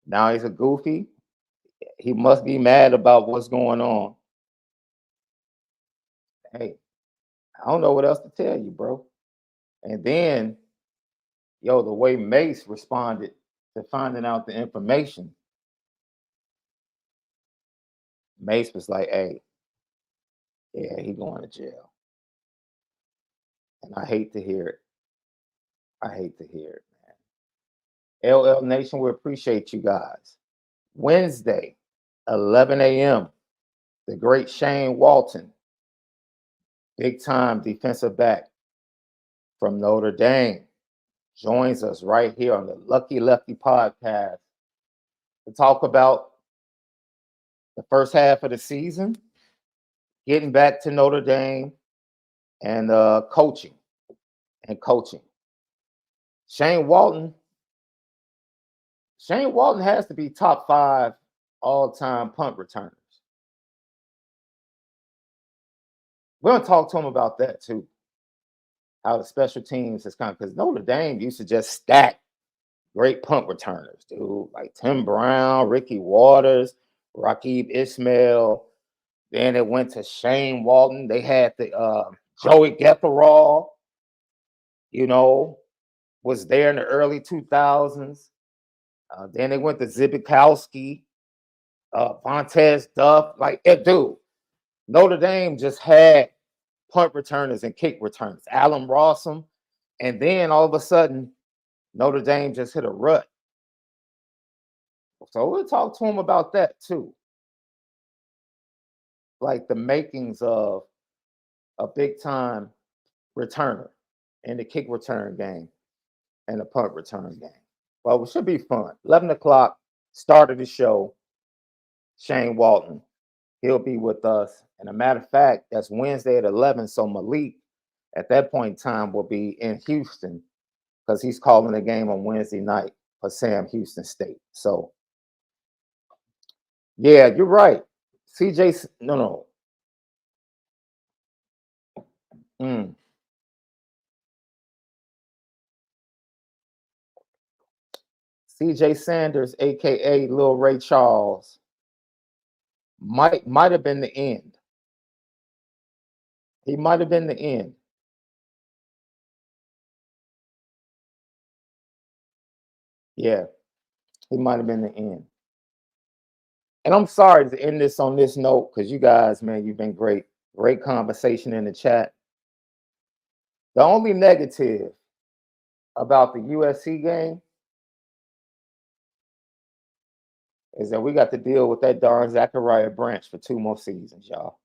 Speaker 1: Now he's a goofy. He must be mad about what's going on. Hey, I don't know what else to tell you, bro. And then, the way Mace responded to finding out the information, Mace was like, hey, yeah, he going to jail. And I hate to hear it. I hate to hear it, man. LL Nation, we appreciate you guys. Wednesday, 11 a.m., the great Shane Walton, big time defensive back from Notre Dame, joins us right here on the Lucky Lefty podcast to talk about the first half of the season, getting back to Notre Dame, and coaching. Shane Walton has to be top 5 all-time punt returners. We're going to talk to him about that too. How the special teams is kind of, because Notre Dame used to just stack great punt returners, dude. Like Tim Brown, Ricky Waters, Rakib Ismail. Then it went to Shane Walton. They had the Joey Getherall, was there in the early 2000s. Then they went to Zibikowski, Vontez Duff. Like, dude, Notre Dame just had punt returners and kick returners. Alan Rossum. And then all of a sudden, Notre Dame just hit a rut. So we'll talk to him about that too. Like the makings of a big time returner in the kick return game and the punt return game. Well, it should be fun. 11 o'clock, start of the show. Shane Walton, he'll be with us. And a matter of fact, that's Wednesday at 11. So MALIK, at that point in time, will be in Houston because he's calling a game on Wednesday night for Sam Houston State. So, yeah, you're right. CJ, no. CJ Sanders, aka Lil Ray Charles, might have been the end. He might have been the end. Yeah, he might have been the end. And I'm sorry to end this on this note because you guys, man, you've been great. Great conversation in the chat. The only negative about the USC game is that we got to deal with that darn Zachariah Branch for 2 more seasons, y'all.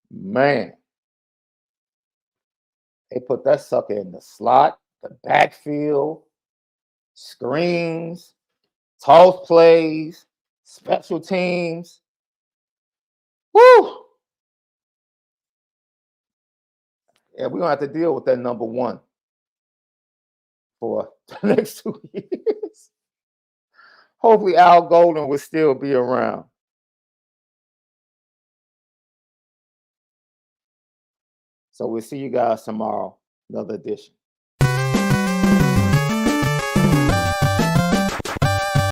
Speaker 1: Man, they put that sucker in the slot, the backfield, screens, toss plays, special teams. Woo! Yeah, we're gonna have to deal with that number one for the next 2 years. Hopefully Al Golden will still be around. So we'll see you guys tomorrow, another edition.